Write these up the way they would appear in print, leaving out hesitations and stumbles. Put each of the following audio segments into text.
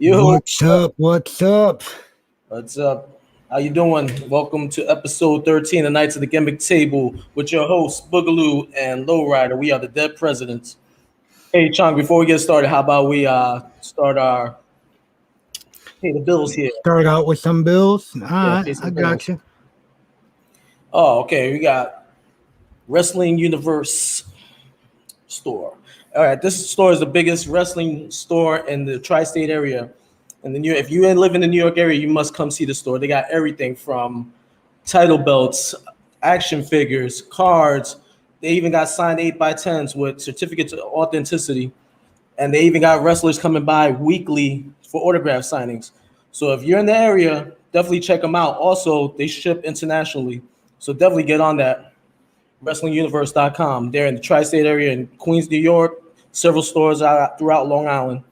Yo, What's up? What's up? what's up? How you doing? Welcome to episode 13 of Knights of the Gimmick Table with your hosts Boogaloo and LowRyda. We are the Dead Presidents. Hey, Chong, before we get started, how about we start our pay the bills here? Start out with some bills. All Yeah, right, pay I some got bills. you. Oh, okay. We got Wrestling Universe store. All right, this store is the biggest wrestling store in the tri-state area. And then if you live in the New York area, you must come see the store. They got everything from title belts, action figures, cards. They even got signed 8x10s with certificates of authenticity. And they even got wrestlers coming by weekly for autograph signings. So if you're in the area, definitely check them out. Also, they ship internationally. So definitely get on that. WrestlingUniverse.com. They're in the tri-state area in Queens, New York. Several stores out throughout Long Island.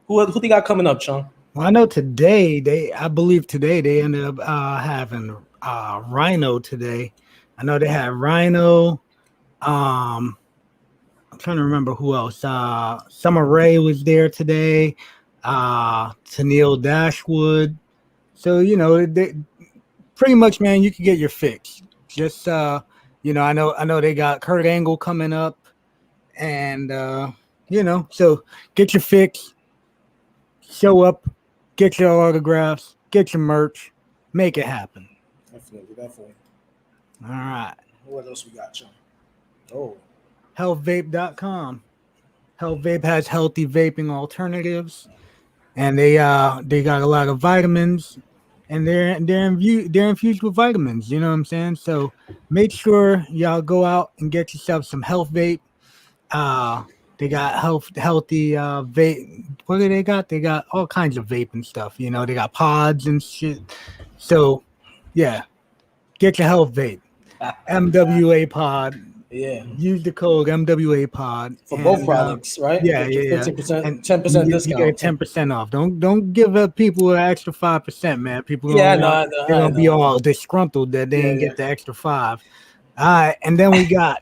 Who they got coming up, Chung? Well, I know today I believe today they ended up having Rhino today. I know they had Rhino. Um, I'm trying to remember who else. Summer Rae was there today. Tennille Dashwood. So they pretty much, man, you can get your fix. Just I know they got Kurt Angle coming up, and so get your fix, show up, get your autographs, get your merch, make it happen. Definitely. All right. What else we got, Chung? Oh, Healthvape.com. Health Vape has healthy vaping alternatives, and they got a lot of vitamins, and they're infused with vitamins. You know what I'm saying? So make sure y'all go out and get yourself some Health Vape. They got healthy vape. What do they got? They got all kinds of vape and stuff. They got pods and shit. So yeah, get your Health Vape. MWA Pod. yeah. Use the code MWA Pod For both and products, right? yeah, Get your yeah, yeah. 15%, And 10% you get discount. 10% off. Don't give up people an extra 5%, man. People Yeah, I gonna know, want I know, they're I gonna be know. all disgruntled that they Yeah, didn't yeah. get the extra 5. All right, and then we got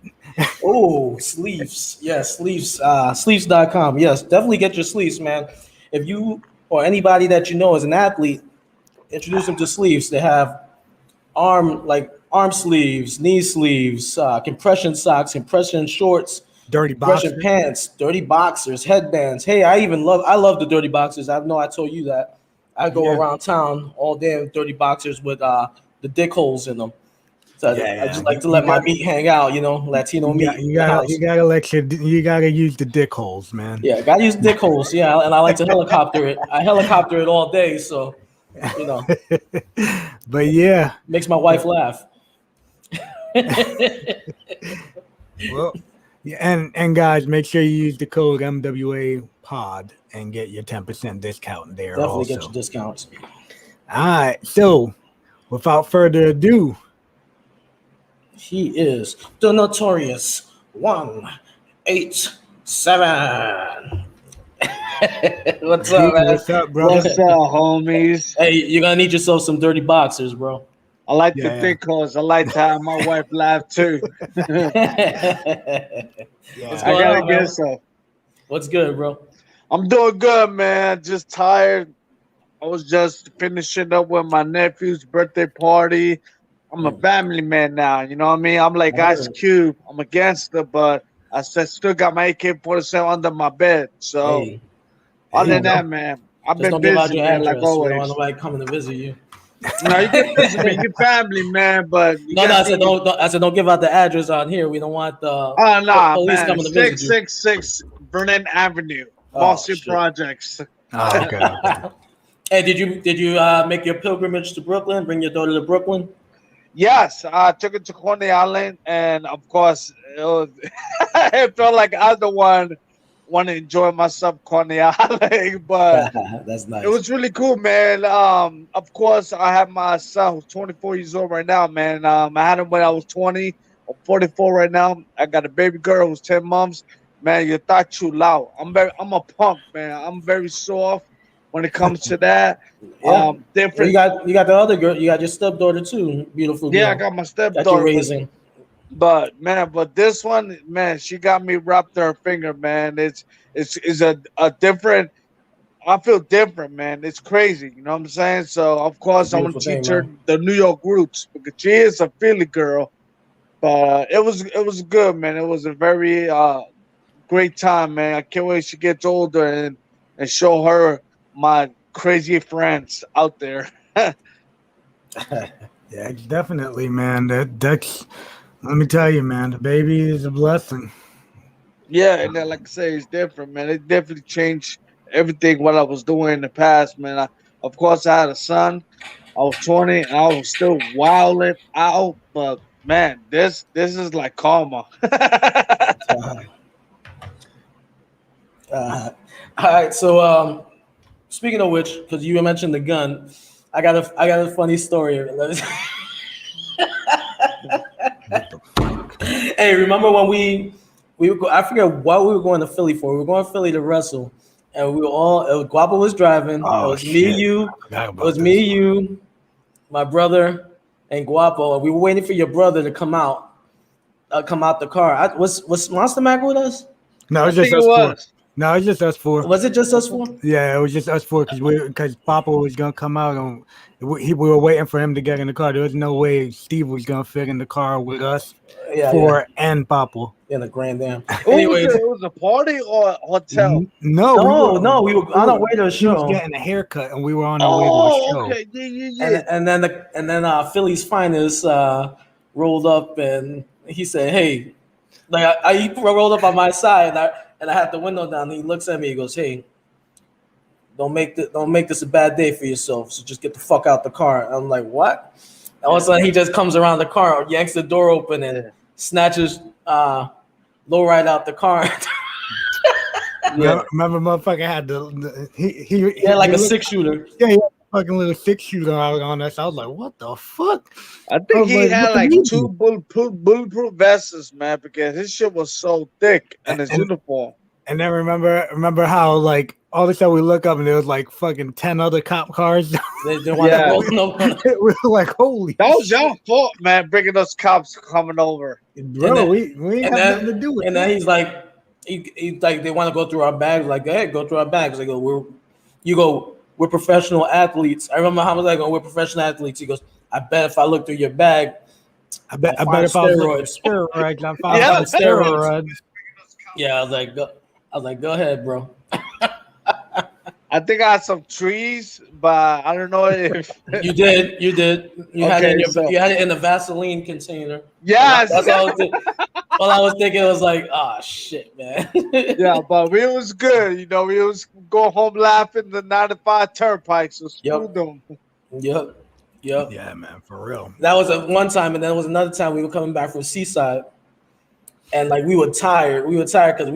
Oh, sleeves. Yes, sleeves. Sleeves.com. Yes, definitely get your sleeves, man. If you or anybody that you know is an athlete, introduce them to sleeves. They have arm sleeves, knee sleeves, compression socks, compression shorts, Dirty compression Boxer. pants, dirty boxers, headbands. Hey, I love the dirty boxers. I know I told you that. I go Yeah, around town all day in dirty boxers with the dick holes in them. So yeah, I yeah. just like to You let my got meat hang out, Latino you got meat you in the gotta house. you gotta use the dick holes, man. Yeah, gotta use dick holes. Yeah, and I like to helicopter it. I helicopter it all day, so you know, But yeah, makes my wife laugh. well, yeah, and guys, make sure you use the code MWA Pod and get your 10% discount there Definitely get your also. discounts. All right, so without further ado, He is the notorious 187. What's up, D, man? what's up, brother? What's up, homies? Hey, you're gonna need yourself some dirty boxers, bro. I like the Yeah, thick hoes. I like to have my wife laugh too. What's yeah, I going gotta on, get man? some. What's good, bro? I'm doing good, man. Just tired. I was just finishing up with my nephew's birthday party. I'm a Mm, family man now. You know what I mean? I'm like I Ice heard. Cube. I'm a gangster, but still got my AK-47 under my bed. So Hey, there other you than go. that, man, I've just been don't give out busy, your man, like address. We don't want always. nobody coming to visit you. No, you can visit me. You family, man, but you No, gotta I said be. I said don't give out the address on here. We don't want the Oh nah, police man. coming to visit you. 666 Vernon Avenue, Oh Marcy shit. Projects. Oh, okay, okay. Hey, did you make your pilgrimage to Brooklyn? Bring your daughter to Brooklyn? Yes, I took it to Coney Island, and of course, it felt like I was the one want to enjoy myself Coney Island, but That's it nice. was really cool, man. Of course, I have my son who's 24 years old right now, man. I had him when I was 20. I'm 44 right now. I got a baby girl who's 10 months. Man, you thought you loud. I'm a punk, man. I'm very soft when it comes to that. Yeah. Well, you Different. got you got the other girl. You got your stepdaughter too. Beautiful Yeah, I girl got my that you're stepdaughter, raising. but man, but this one, man, she got me wrapped her finger, man. It's a different. I feel different, man. It's crazy. You know what I'm saying? So of course I'm gonna Beautiful thing, teach her man. the New York roots because she is a Philly girl. But it was good, man. It was a very great time, man. I can't wait she gets older and show her my crazy friends out there. Yeah, definitely, man. That's let me tell you, man. The baby is a blessing. Yeah, and then like I say, it's different, man. It definitely changed everything what I was doing in the past, man. Of course, I had a son. I was 20, and I was still wilding out, but man, this is like karma. Uh, all right. So, speaking of which, because you mentioned the gun, I got a funny story. What the fuck? Hey, remember when we would go, I forget what we were going to Philly for. We were going to Philly to wrestle, and we were all. Guapo was driving. It Oh was me, shit! you. I forgot It was about me, this. you, my brother, and Guapo. And we were waiting for your brother to come out the car. Was Monster Mac with us? No, it I was just think it us four. was. No, it's just us four. Was it just us four? Yeah, it was just us four because Papa was gonna come out and we were waiting for him to get in the car. There was no way Steve was gonna fit in the car with us Yeah, four and Papa. in the Grand Dam. Who was Anyways, it? It was a party or a hotel? No, no, we were on our way to a He was show. getting a haircut and we were on our way to a Oh, show. okay. Yeah. And then Philly's finest rolled up and he said, "Hey," like he rolled up on my side and I had the window down. And he looks at me. He goes, "Hey, don't make this a bad day for yourself. So just get the fuck out the car." And I'm like, "What?" And all of a sudden he just comes around the car, yanks the door open, and snatches LowRyda out the car. Yeah. Remember, motherfucker had He had like a 6-shooter. Yeah, he had a fucking little 6-shooter out on us. I was like, what the fuck? I I think was he like, had what like did he two do? bulletproof vests, man, because his shit was so thick and his uniform. And then remember how like all of a sudden we look up and there was like fucking 10 other cop cars. They want Yeah. to roll no. We were like, holy That was your fault, man, bringing those cops coming over. bro, And then- we ain't have nothing to do with And that. then he's like, he's like, they want to go through our bags. Like, hey, go through our bags. I go, we're professional athletes. I remember how I was like, we're professional athletes. He goes, I bet if I look through your bag, I bet I'll find if I was looking steroids. for steroids, I found Yeah. some steroids. Yeah, I was like, go ahead, bro. I think I had some trees, but I don't know if You did. You had it Okay, you had it in the Vaseline container. yes. That's all I was thinking. All I was thinking was like, oh shit, man. Yeah, but we was good. You know, we was go home laughing the 95 turnpike, so screw Yep. them. Yep. Yeah, man, for real. That was one time, and then there was another time we were coming back from Seaside, and like we were tired. We were tired because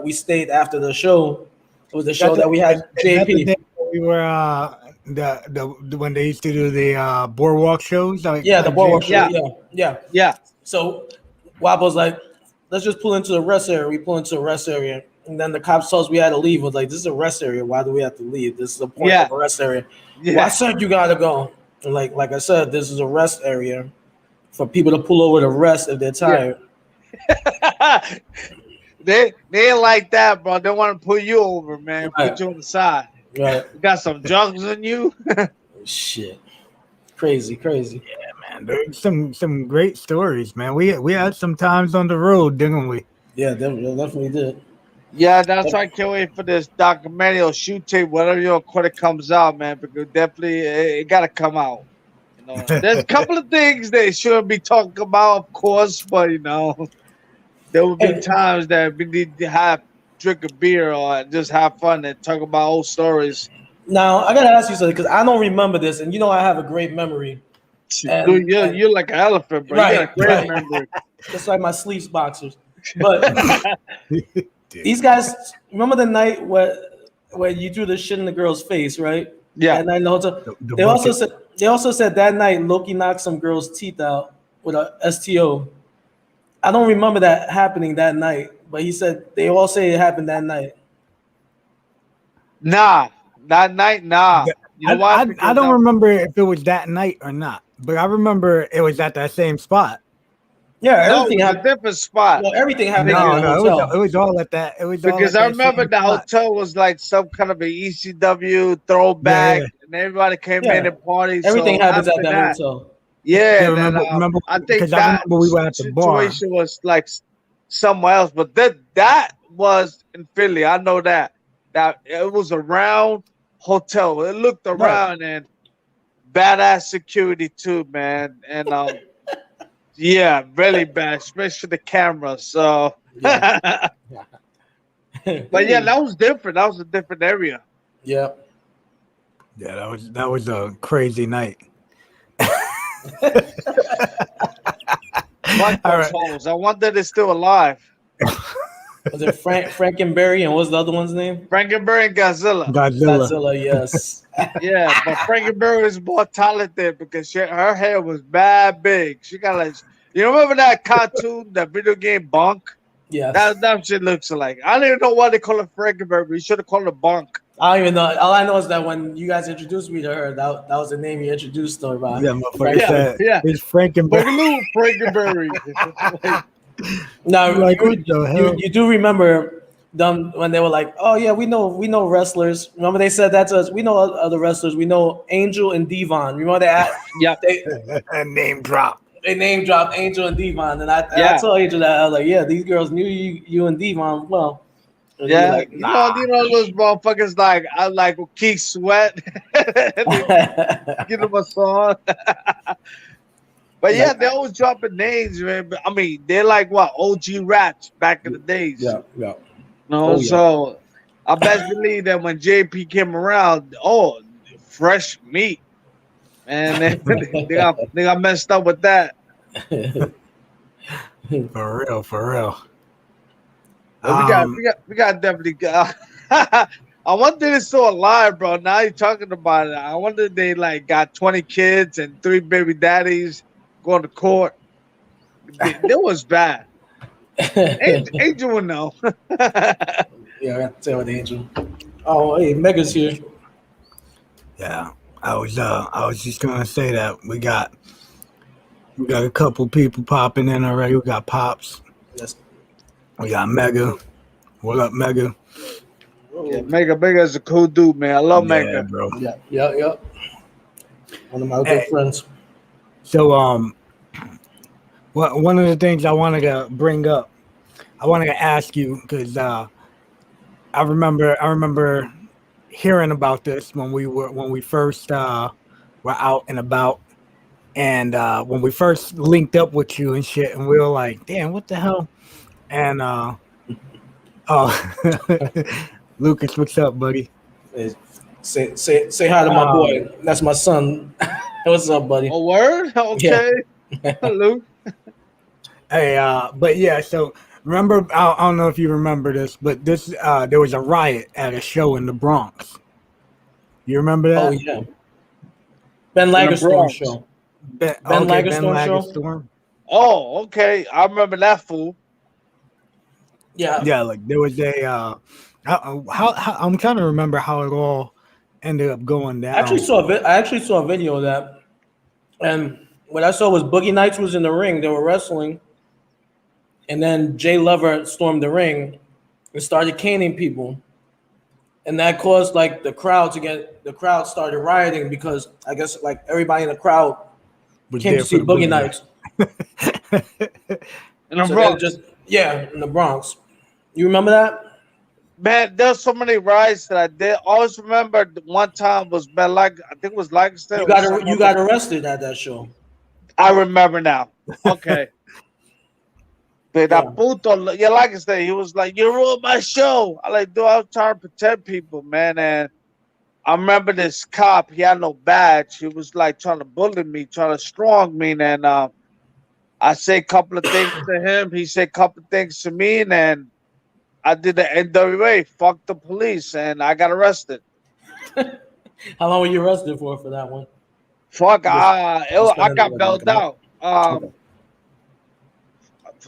we stayed after the show. It was the show that we had That's the JP. day we were the when they used to do the boardwalk shows. Like, Yeah, the like boardwalk Jay- show. Yeah. Yeah. So Wabo's like, let's just pull into the rest area. We pull into a rest area. And then the cops told us we had to leave. I was like, this is a rest area. Why do we have to leave? This is the point Yeah. of a rest area. Yeah. Well, I said you gotta go. And like I said, this is a rest area for people to pull over to rest if they're tired. they ain't like that, bro. They want to pull you over, man. Right. Put you on the side. Right. You got some drugs in you. Shit. Crazy. man, there's some great stories, man. We had some times on the road, didn't we? Yeah, definitely did. Yeah, that's why I can't wait for this documentary or shoot tape, whatever you want to call it, comes out, man. Because definitely it got to come out. You know, there's a couple of things they shouldn't be talking about, of course, but you know, there will be times that we need to drink a beer or just have fun and talk about old stories. Now I gotta ask you something because I don't remember this, and you know I have a great memory. Dude, you're like an elephant, bro. You got a great memory. Just like my sleeves boxers. But these guys, remember the night when you threw the shit in the girl's face, right? Yeah. That night in the hotel. They also said that night Loki knocked some girl's teeth out with a STO. I don't remember that happening that night, but he said they all say it happened that night. Nah, that night, nah. You know why? I don't remember if it was that night or not, but I remember it was at that same spot. Yeah, No, everything it was a happened. different spot. Well, everything happened No, at the no, hotel. it was all at that. It was all Because at I that remember same the spot. hotel was like some kind of a ECW throwback, Yeah. and everybody came in Yeah, and partied. everything So happens at after that that, hotel. yeah, Yeah, and then remember I think because I that remember we were at the bar. situation was like somewhere else, but that was in Philly. I know that it was a round hotel. It looked Right. around and badass security too, man, and yeah, really bad, especially the camera. So, Yeah. but yeah, that was different. That was a different area. Yeah. Yeah, that was a crazy night. Fuck All those right. hoes. I wonder they're still alive. Was it Frankenberry and what's the other one's name? Frankenberry and Godzilla. Godzilla. Godzilla. Yes. Yeah, but Frankenberry is more talented because her hair was bad big. She got like, you remember that cartoon, that video game Bunk? Yes. That shit looks like. I don't even know why they call it Frankenberry. We should have called it Bunk. I don't even know. All I know is that when you guys introduced me to her, that was the name you introduced her by. Yeah, motherfucker said Yeah. it's Frankenberry. Boogaloo Frankenberry. Now Like, what the hell? you do remember them when they were like, "Oh yeah, we know wrestlers." Remember they said that to us. We know other wrestlers. We know Angel and Devon. Remember that? Yep. Name drop. They name dropped Angel and Devon, and I told Angel that I was like, "Yeah, these girls knew you and Devon well." And he was Yeah, like, you know those motherfuckers like I like Keith Sweat. Give them a song. But yeah, they always dropping names, man. But, I mean, they're like what OG raps back in the days. yeah. No, so I best believe that when JP came around, fresh meat, man, they got messed up with that. For real. But we got definitely. I wonder if it's still alive, bro. Now you're talking about it. I wonder if they like got 20 kids and 3 baby daddies going to court. That was bad. Angel would know. Yeah, I got to tell with Angel. Oh, hey, Mega's here. Yeah, I was just gonna say that we got a couple people popping in already. We got Pops. Yes. We got Mega. What up, Mega? Yeah, Mega is a cool dude, man. I love Mega, bro. Yeah. One of my good friends. So one of the things I wanted to bring up, I wanted to ask you because I remember hearing about this when we first were out and about, and when we first linked up with you and shit, and we were like, damn, what the hell? And Lucas, what's up, buddy? Hey, say hi to my boy. That's my son. What's up, buddy? A word? Okay. Luke. Hey, but yeah, so remember, I don't know if you remember this, but this there was a riot at a show in the Bronx. You remember that? Oh yeah. Ben Lagerstorm show. Ben Lagerstorm show? Oh, okay. I remember that fool. Yeah, like there was a how I'm trying to remember how it all ended up going down. I actually saw a video of that, and what I saw was Boogie Nights was in the ring. They were wrestling, and then Jay Lover stormed the ring and started caning people, and that caused like the crowd started rioting because I guess like everybody in the crowd came to see Boogie Nights. In the Bronx. In the Bronx. You remember that? Man, there's so many riots that I did. Always remember one time was I think it was Langston. You got arrested at that show. I remember now. Okay. That puto, like I said, he was like, "You ruined my show." I like, dude, I was trying to protect people, man. And I remember this cop. He had no badge. He was like trying to bully me, trying to strong me, and I say a couple of things to him. He said a couple of things to me, and then I did the NWA. Fuck the police, and I got arrested. How long were you arrested for that one? Fuck, I got bailed out. I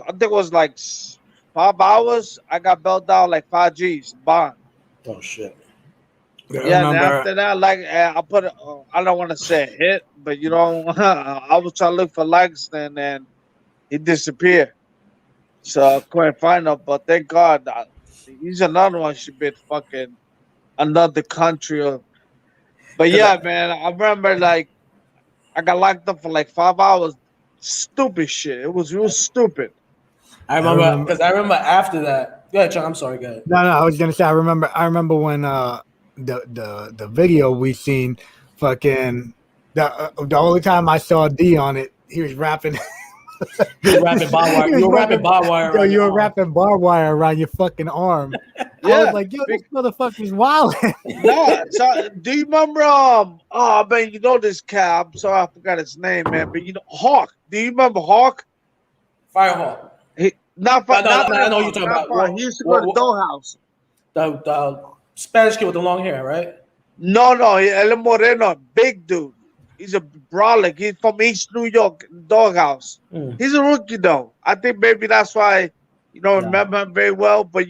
think it was like 5 hours. I got bailed out like 5 G's bond. Oh shit. Yeah, and after that, like I put I don't want to say a hit, but you know, I was trying to look for Langston, and he disappeared. So I couldn't find him. But thank God, he's another one should be fucking another country. But yeah, man, I remember like I got locked up for like 5 hours. Stupid shit. It was real stupid. I remember because I remember after that. Yeah, John, I'm sorry, go ahead. No, I was gonna say I remember when the video we seen fucking the only time I saw D on it, he was rapping. You were rapping barbed wire. You were rapping barbed wire. Yo, you were wrapping barbed wire around your fucking arm. Yeah, I was like, yo, this motherfucker's wild. No, so do you remember? Oh man, you know this cat. I'm sorry, I forgot his name, man. But you know Hawk. Do you remember Hawk? Firehawk. Not I know you're talking about. He used to go to Dollhouse. The Spanish kid with the long hair, right? No, El Moreno, big dude. He's a brolic. He's from East New York, Doghouse. He's a rookie though. I think maybe that's why you don't remember him very well. But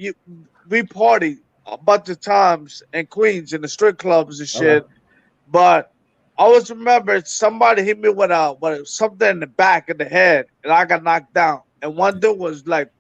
we partied a bunch of times in Queens in the strip clubs and shit. But I always remember somebody hit me with something in the back of the head, and I got knocked down. And one dude was like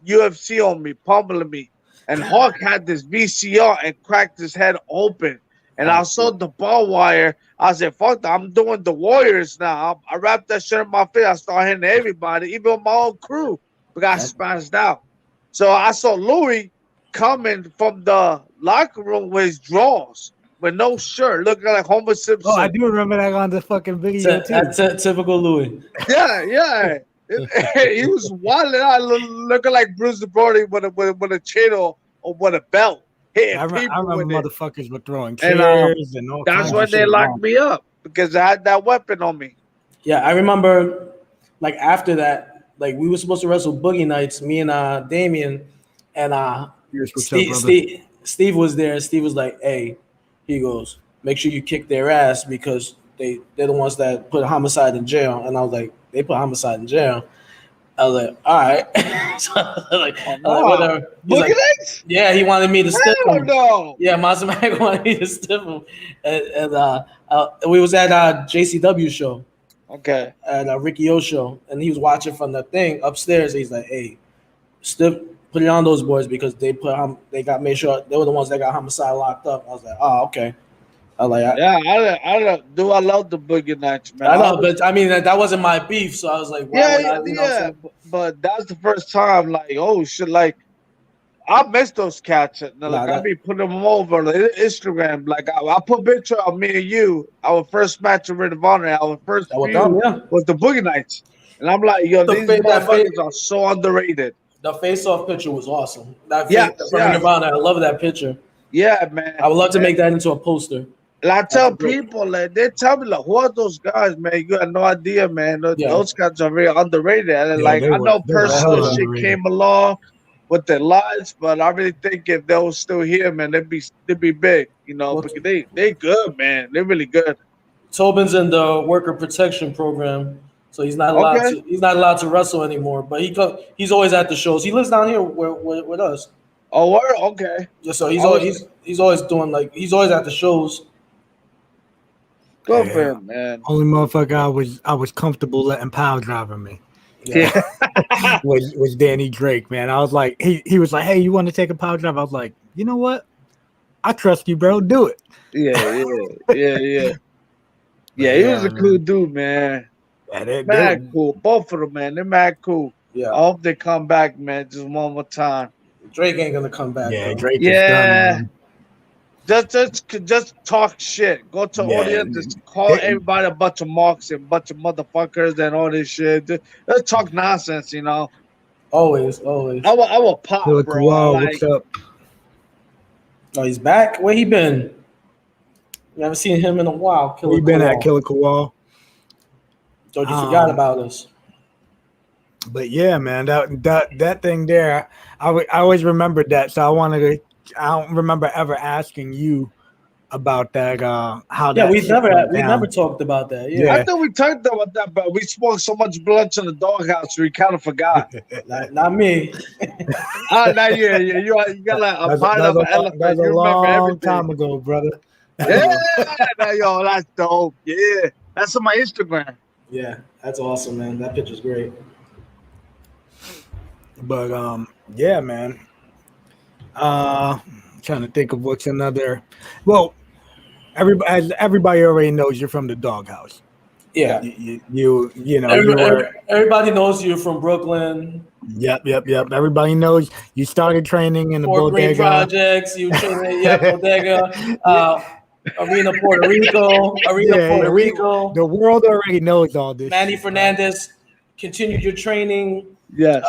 UFC on me, pummeling me. And Hawk had this VCR and cracked his head open. And I saw the barbed wire. I said, fuck that, I'm doing the Warriors now. I wrapped that shit in my face. I started hitting everybody, even my own crew. We got spazzed out. So I saw Louis coming from the locker room with his drawers, with no shirt, looking like Homer Simpson. Oh, I do remember that on the fucking video too. That's typical Louis. Yeah. He was wilding out, looking like Bruce Brody with a chain or with a belt. I remember motherfuckers were throwing chairs and all. That's when they locked me up because I had that weapon on me. Yeah, I remember. Like after that, like we were supposed to wrestle Boogie Nights. Me and Damien and Steve was there. Steve was like, "Hey," he goes, "Make sure you kick their ass because they're the ones that put Homicide in jail." And I was like, "They put Homicide in jail." I was like, "All right." So whatever. Like, yeah, he wanted me to stiff him. No. Yeah, Masamak wanted me to stiff him, and we was at JCW show. Okay. At Ricky O show, and he was watching from the thing upstairs. He's like, "Hey, stiff, put it on those boys because they made sure they were the ones that got Homicide locked up." I was like, "Oh, okay." I was like, I love the Boogie Nights, man. I know, but I mean that wasn't my beef, so I was like, but that's the first time, like, oh shit, like I miss those cats. I be putting them over on Instagram. Like I put a picture of me and you, our first match of Ring of Honor, our first was the Boogie Nights, and I'm like, yo, these motherfuckers are so underrated. The face-off picture was awesome. Ring of Honor, I love that picture. Yeah, man. I would love to make that into a poster. And I tell people, like, they tell me, like, who are those guys, man? You have no idea, man. Those guys are very underrated. And I know personal shit came along with their lives, but I really think if they were still here, man, they'd be big, you know. Because they good, man. They're really good. Tobin's in the worker protection program, so he's not allowed to wrestle anymore. But he's always at the shows. He lives down here with us. Oh, word? Okay. Yeah, so he's always doing he's always at the shows. Good for him, man. Only motherfucker I was comfortable letting power driving me. Yeah. was Danny Drake, man. I was like, he was like, "Hey, you want to take a power drive?" I was like, "You know what? I trust you, bro. Do it." Yeah. He was a cool dude, man. Yeah, they're mad cool. Both of them, man. They're mad cool. Yeah. I hope they come back, man. Just one more time. Drake ain't gonna come back. Yeah, Drake is done, man. Just talk shit. Go to audience. Just call everybody a bunch of marks and a bunch of motherfuckers and all this shit. Just talk nonsense, you know. Always. I will pop, bro. Wow, what's up? Oh, he's back. Where he been? We haven't seen him in a while. He been at Killer Kowal. Thought you forgot about us. But yeah, man, that thing there, I always remembered that. So I don't remember ever asking you about that. How that? We never talked about that. Yeah, I thought we talked about that, but we smoked so much blunt in the doghouse, we kind of forgot. not me. Not you. You got like a pile of an elephant. That's a long time ago, brother. Yeah, yo, that's dope. Yeah, that's on my Instagram. Yeah, that's awesome, man. That picture's great. But yeah, man. Trying to think of what's another. Well, everybody already knows you're from the doghouse. Yeah. You know you were. Everybody knows you from Brooklyn. Yep. Everybody knows you started training in the Fort Greene bodega. Projects. You trained at bodega. Arena Puerto Rico. Puerto Rico. The world already knows all this. Manny shit, Fernandez continued your training. Yes.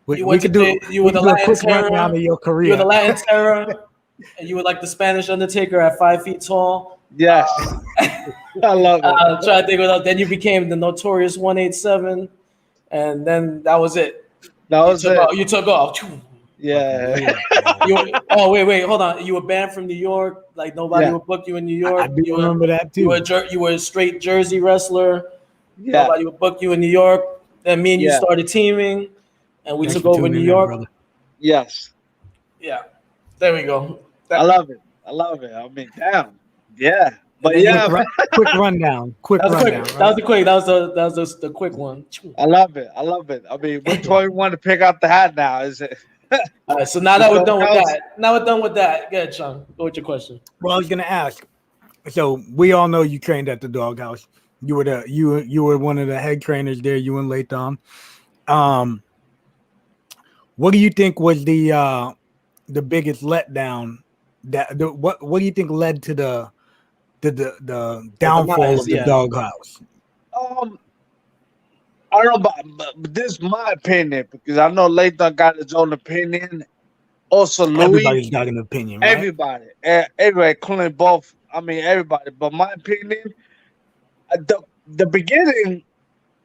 You were the Latin Terror. Of your career. You were the Latin Terror, and you were like the Spanish Undertaker at 5 feet tall. Yes. I love it. Try to think of. Then you became the Notorious 187, and then that was it. You took off. Yeah. Wait, hold on. You were banned from New York. Like nobody would book you in New York. I do remember that too. You were a straight Jersey wrestler. Yeah. Nobody would book you in New York. Then me and you started teaming, and we took over New York. Yes. Yeah. There we go. I love it. I mean, damn. Yeah. But quick rundown. That was the quick one. I love it. I mean, which one you want to pick out the hat now? Is it? All right, so now that we're done with that. Go ahead, Sean. Go with your question. Well, I was gonna ask. So we all know you trained at the doghouse. You were one of the head trainers there. You and Latham. What do you think was the biggest letdown? What do you think led to the downfall of the doghouse? I don't know, but this is my opinion because I know Latham got his own opinion. Also, Louis. Everybody's got an opinion, right? Everybody, including both. I mean, everybody. But my opinion, the beginning,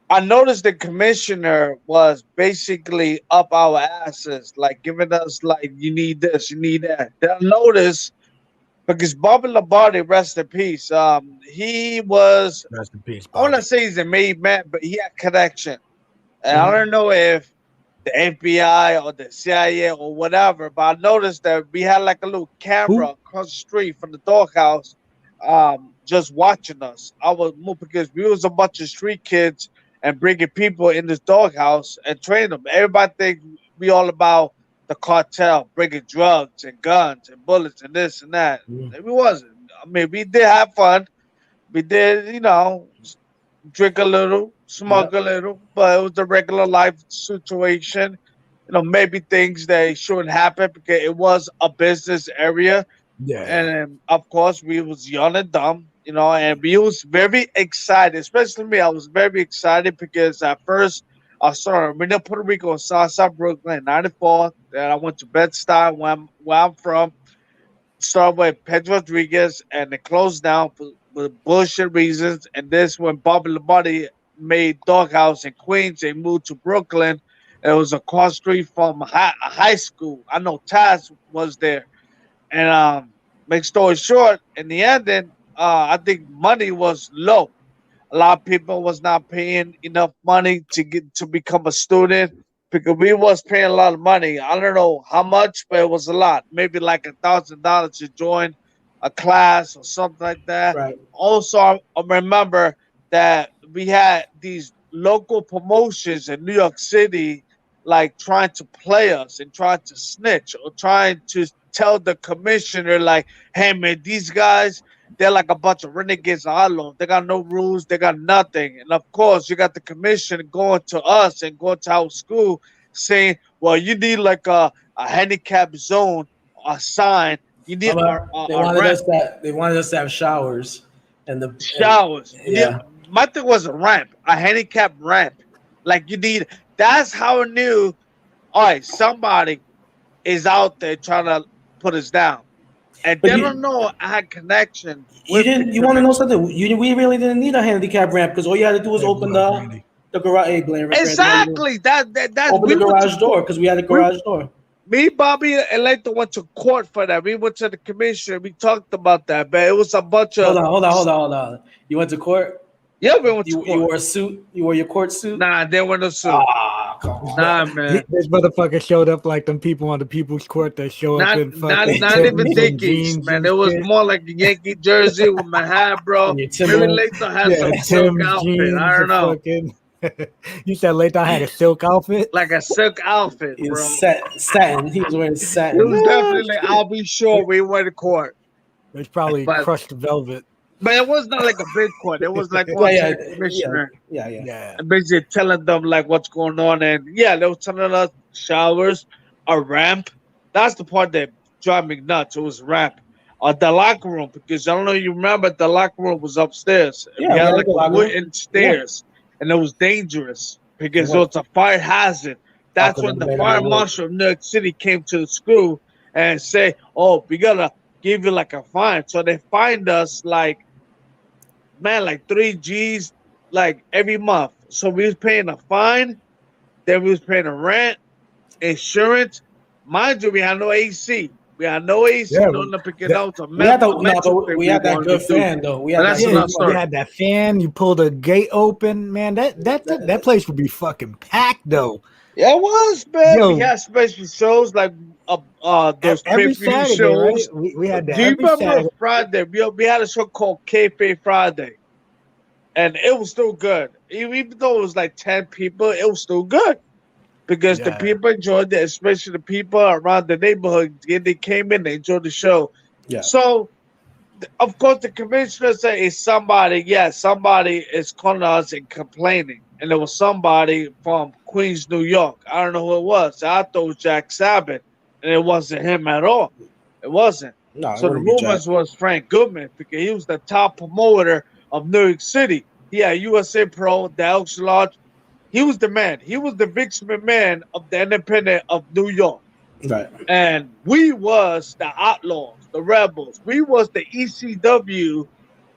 I noticed the commissioner was basically up our asses, like giving us like, you need this, you need that. Then I noticed because Bobby Lombardi, rest in peace. He was, rest in peace, I want to say he's a made man, but he had connection. And I don't know if the FBI or the CIA or whatever, but I noticed that we had like a little camera across the street from the doghouse, just watching us. I was moved because we was a bunch of street kids and bringing people in this doghouse and training them. Everybody think we all about the cartel, bringing drugs and guns and bullets and this and that. It wasn't. I mean, we did have fun. We did, drink a little, smoke a little, but it was the regular life situation. Maybe things that shouldn't happen because it was a business area. Yeah. And of course, we was young and dumb, and we was very excited, especially me. I was very excited because at first I started in Puerto Rico, Southside Brooklyn, 94. Then I went to Bed-Stuy, where I'm from. Started with Pedro Rodriguez, and it closed down for bullshit reasons. And this when Bobby Lombardi made Doghouse in Queens, they moved to Brooklyn. It was across street from a high school. I know Taz was there. And make story short, in the ending, I think money was low. A lot of people was not paying enough money to become a student because we was paying a lot of money. I don't know how much, but it was a lot. Maybe like $1,000 to join a class or something like that. Right. Also, I remember that we had these local promotions in New York City, like trying to play us and trying to snitch or trying to tell the commissioner, like, hey, man, these guys, they're like a bunch of renegades in Harlem. They got no rules. They got nothing. And, of course, you got the commission going to us and going to our school saying, well, you need like a handicap zone, a sign. You need they wanted us to have showers. And the showers. Yeah. My thing was a ramp, a handicap ramp. Like you need, that's how I knew, all right, somebody is out there trying to put us down. And they don't know I had connection. You want to know something? We really didn't need a handicap ramp because all you had to do was open the garage. Exactly. That's open the garage door because we had a garage door. Me, Bobby, and Latham went to court for that. We went to the commission. We talked about that, but it was a bunch of. Hold on. You went to court? Yeah, we went to court. You wore a suit? You wore your court suit? Nah, there was no suit. Nah, man. This motherfucker showed up like them people on the People's Court that show up in fucking not even Dickies, man. It was more like a Yankee jersey with my hat, bro. Maybe Latham had some silk outfit. I don't know. You said Layton had a silk outfit. like a silk outfit, He bro. was satin. He was wearing It satin. was definitely. I'll be sure we went to court, It's probably but crushed velvet. it was not like a big court. It was like one to the commissioner, Yeah. Yeah. and basically telling them like what's going on, and yeah, they were telling us showers, a ramp. That's the part that drive me nuts. It was ramp. The locker room, because I don't know if you remember, the locker room was upstairs. Yeah, We we had had like the a locker room. wooden stairs, and it was dangerous because it was. was a fire hazard. That's when the fire marshal of New York City came to the school and say, "Oh, we gotta give you like a fine." So they fined us like 3 G's like every month. So we was paying a fine, then we was paying a rent, insurance. Mind you, we had no AC. We had no AC, Yeah, no nothing. That was a We had mental we had that wanted good to do. fan though. We But had that's that Yeah, another good story. you had that fan. You pulled a gate open, man. That place would be fucking packed though. Yeah, it was, man. Yo, We had special shows like those every pay-per-view Saturday, right? shows. We had that Do you every remember Saturday. Friday? We had a show called Kayfabe Friday, and it was still good. Even though it was like 10 people, it was still good because the Yeah. people enjoyed it, especially the people around the neighborhood. They came in, they enjoyed the show. Yeah. So, of course, the commissioner said it's somebody. Yeah, somebody is calling us and complaining, and there was somebody from Queens, New York. I don't know who it was. I thought it was Jack Sabbath, and it wasn't him at all. It wasn't. No, it So the wouldn't be Jack. rumors was Frank Goodman because he was the top promoter of New York City. Yeah, USA Pro, the Elks Lodge. He was the man. He was the Vince McMahon of the independent of New York. Right. And we was the outlaws, the rebels. We was the ECW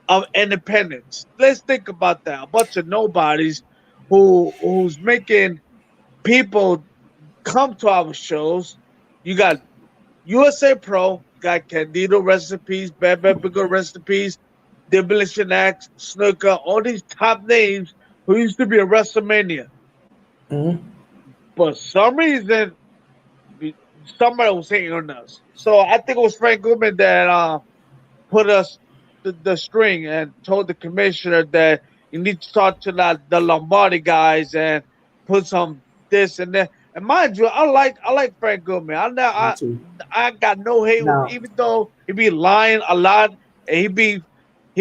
of independence. Let's think about that. A bunch of nobodies who's making people come to our shows. You got USA Pro, got Candido recipes, Bad Bigger recipes, Demolition Axe, Snooker, all these top names who used to be at WrestleMania. Mm-hmm. For some reason, somebody was hating on us. So I think it was Frank Goodman that put us the string and told the commissioner that you need to talk to the Lombardi guys and put some this and that. And mind you, I like Frank Goodman. I got no hate, Now- even though he be lying a lot and he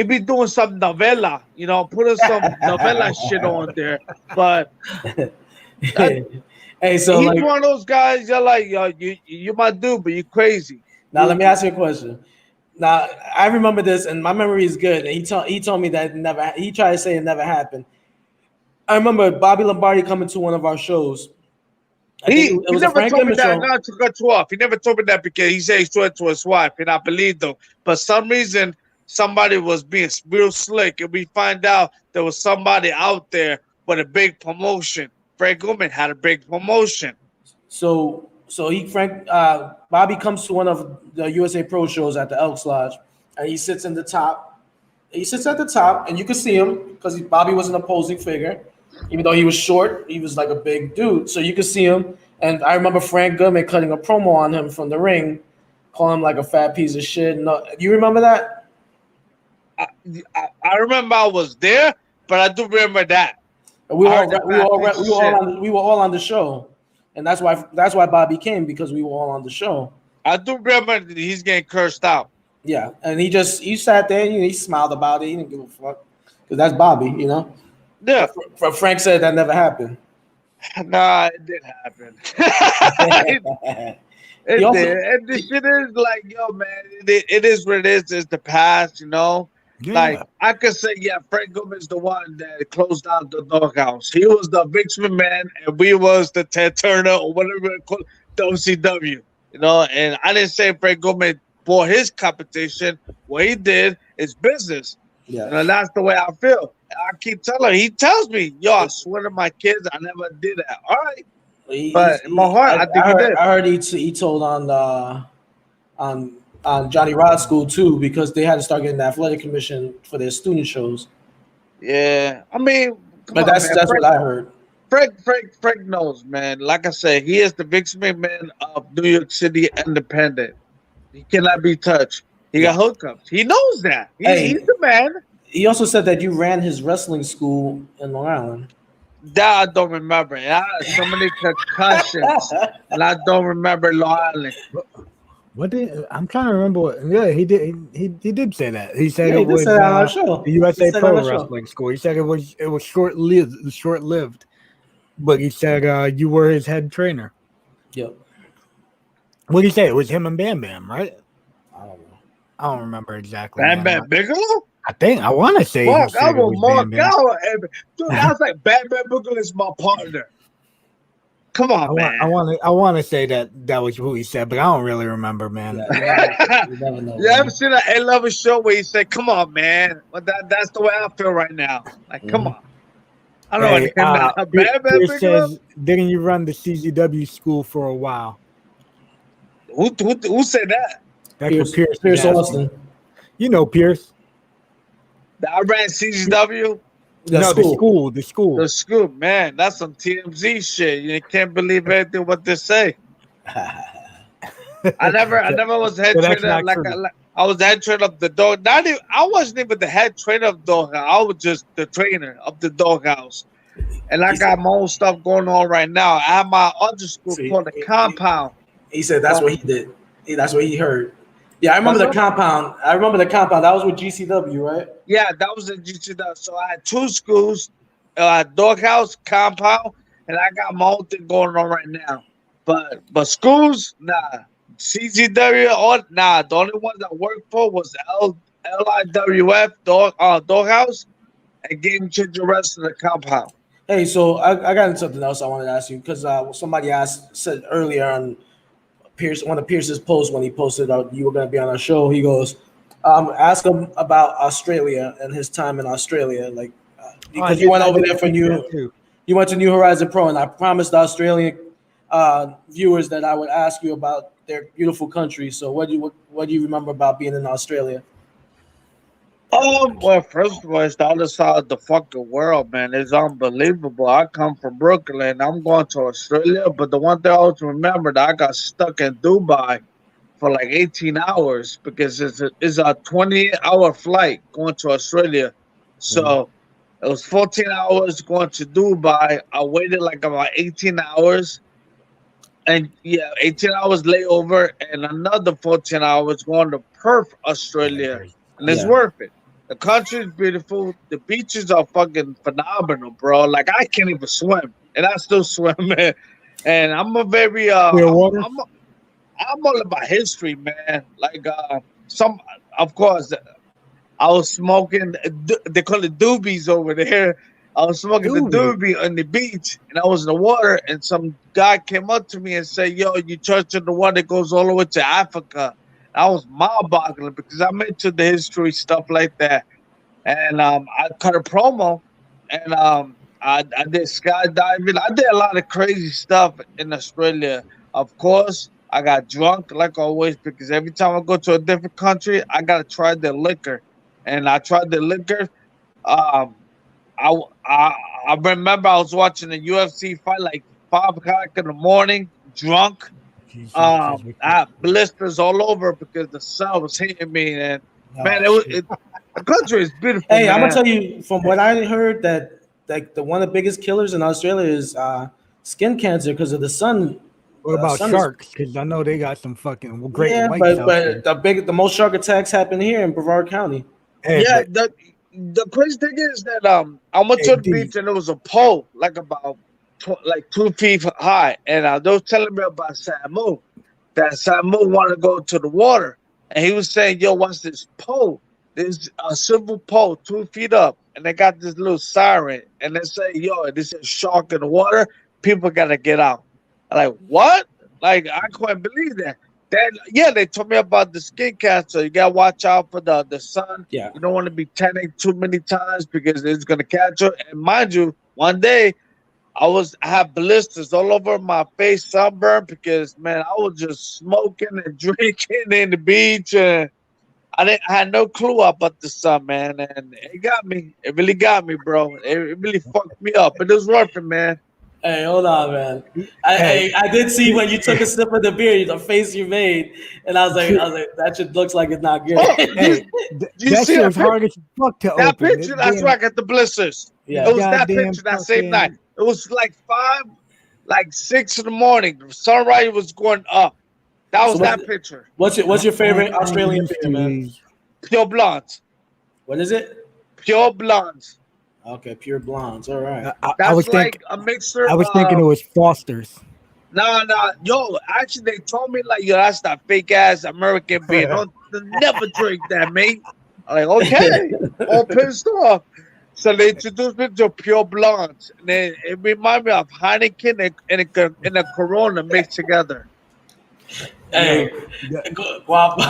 be doing some novella, putting some novella shit on there. But Hey, so he's like, one of those guys. You're like, yo, you my dude, but you crazy. now let me ask you a question. Now I remember this, and my memory is good. And he told me that it never. He tried to say it never happened. I remember Bobby Lombardi coming to one of our shows. He never told me that. show. Not to cut you off. He never told me that because he said he saw it to his wife, and I believed him. But some reason, somebody was being real slick, and we find out there was somebody out there with a big promotion. Frank Goodman had a big promotion. So Bobby comes to one of the USA Pro shows at the Elks Lodge, and he sits in the top. He sits at the top, and you can see him because Bobby was an opposing figure. Even though he was short, he was like a big dude. So you could see him. And I remember Frank Goodman cutting a promo on him from the ring, calling him like a fat piece of shit. No, you remember that? I remember I was there, but I do remember that. We were all on the show, and that's why Bobby came, because we were all on the show. I do remember that he's getting cursed out. Yeah, and he sat there, he smiled about it. He didn't give a fuck, because that's Bobby, Yeah. But Frank said that never happened. Nah, it did happen. It did. And the shit is like, yo, man, it is what it is. It's the past, Yeah. Like, I could say, yeah, Frank Goodman's the one that closed down the doghouse. He was the Vince man, and we was the Ted Turner, or whatever they call it, WCW. And I didn't say Frank Goodman for his competition. What he did is business. Yeah. And that's the way I feel. I keep telling him. He tells me, yo, I swear to my kids, I never did that. All right. But in my heart, I think he did. I heard he told on Johnny Rod School too, because they had to start getting the athletic commission for their student shows. Yeah, I mean, That's what I heard. Frank knows, man. Like I said, he is the Vince McMahon of New York City independent. He cannot be touched. He got hookups. He knows that. He's the man. He also said that you ran his wrestling school in Long Island. That I don't remember. I had so many concussions, and I don't remember Long Island. What did I'm trying to remember? What, yeah, he did. He did say that. He said Yeah, it he did was say that on our show. the He USA said on Pro our show. Wrestling School. He said it was short lived. But he said you were his head trainer. Yep. What did he say? It was him and Bam Bam, right? I don't know. I don't remember exactly. Bam man. Bam Bigelow? I want to say he Fuck, said I it will was mark Bam Bam. out. Dude, I was like, Bam Bam Bigelow is my partner. Come on, man. I want to say that was who he said, but I don't really remember, man. Yeah, you never know. You ever seen an A-Level show where he said, "Come on, man"? Well, that's the way I feel right now. Like, come on. I don't know. Bam Bam Pierce Bigelow? says, didn't you run the CZW school for a while? Who said that? That's what Pierce Pierce is Austin. asking. You know Pierce. That I ran CGW? The school. The school, man. That's some TMZ shit. You can't believe anything what they say. I never was head trainer. Like I was the head trainer of the dog. I wasn't even the head trainer of the doghouse. I was just the trainer of the doghouse. And I got my own stuff going on right now. I have my other school called the Compound. He said that's what he did. That's what he heard. Yeah, I remember the Compound. That was with GCW, right? Yeah, that was in GCW. So I had two schools, Doghouse, Compound, and I got my own thing going on right now. But schools, nah. CZW, or nah. The only one that worked for was LIWF, Doghouse, and Game Changer Wrestling, the Compound. Hey, so I got something else I wanted to ask you because somebody said earlier on one of Pierce's posts when he posted out you were going to be on our show. He goes, ask him about Australia and his time in Australia, like because you went over there for you went to New Horizon Pro, and I promised the Australian viewers that I would ask you about their beautiful country. So what do you remember about being in Australia? Well, first of all, it's the other side of the fucking world, man. It's unbelievable. I come from Brooklyn. I'm going to Australia, but the one thing I always remember that I got stuck in Dubai for like 18 hours because it's a 20-hour flight going to Australia. So it was 14 hours going to Dubai. I waited like about 18 hours. And 18 hours layover and another 14 hours going to Perth, Australia. And it's worth it. The country is beautiful. The beaches are fucking phenomenal, bro. Like I can't even swim, and I still swim, man. And I'm a very I'm all about history, man. Like of course, I was smoking. They call it doobies over there. I was smoking the doobie on the beach, and I was in the water, and some guy came up to me and said, "Yo, you church in the water that goes all the way to Africa." I was mind-boggling because I'm into the history stuff like that, and I cut a promo, and I did skydiving. I did a lot of crazy stuff in Australia. Of course, I got drunk like always because every time I go to a different country, I gotta try the liquor, and I tried the liquor. I remember I was watching a UFC fight like 5 o'clock in the morning, drunk. I had blisters all over because the sun was hitting me, and man, the country is beautiful. Hey, man. I'm gonna tell you from what I heard that like one of the biggest killers in Australia is skin cancer because of the sun. What about sharks? Because I know they got some fucking great whites out there. But the most shark attacks happen here in Brevard County. Hey, the crazy thing is that I went to the beach and there was a pole like about 2 feet high, and they was telling me about Samu. That Samu wanted to go to the water, and he was saying, "Yo, what's this pole? There's a silver pole 2 feet up, and they got this little siren, and they say, yo, this is a shark in the water. People gotta get out." I'm like, what? Like I couldn't believe that. Then they told me about the skin cancer. You gotta watch out for the sun. Yeah, you don't want to be tanning too many times because it's gonna catch you. And mind you, one day I had blisters all over my face, sunburn, because man, I was just smoking and drinking in the beach, and I had no clue about the sun, man, and it got me. It really got me, bro. It really fucked me up. It was worth it, man. Hey, hold on, man. Hey. I did see when you took a sip of the beer, the face you made, and I was like, that shit looks like it's not good. Oh, Hey, you that see shit that was hard as fuck to That open. picture, that's where I got the blisters. Yeah. It was that Goddamn picture that same night. fucking. It was like 6 in the morning. The sunrise was going up. That was So that picture. what's your favorite I'm Australian used beer, to man? these. Pure blondes. What is it? Pure blondes. Okay, pure blondes. All right. I That's was like think a mixture I was thinking it of. was Foster's. Nah. Yo, actually, they told me, like, yo, that's that fake ass American beer. Don't never drink that, mate. I'm like, okay. All pissed off. So they introduced me to pure blondes. And then it reminded me of Heineken and a Corona mixed together. Hey, Yeah. guapo.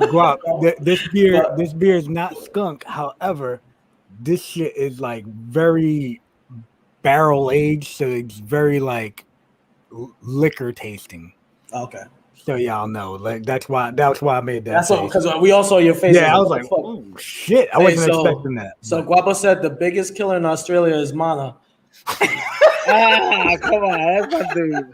Guap, this beer But- is not skunk. However, this shit is like very barrel aged, so it's very like liquor tasting. Okay. So y'all know, like that's why I made that. That's face. because we all saw your face. Yeah, I was like, fuck. oh shit, I Hey, wasn't so- expecting that. So but- Guapo said the biggest killer in Australia is Mana. Come on, that's my dude.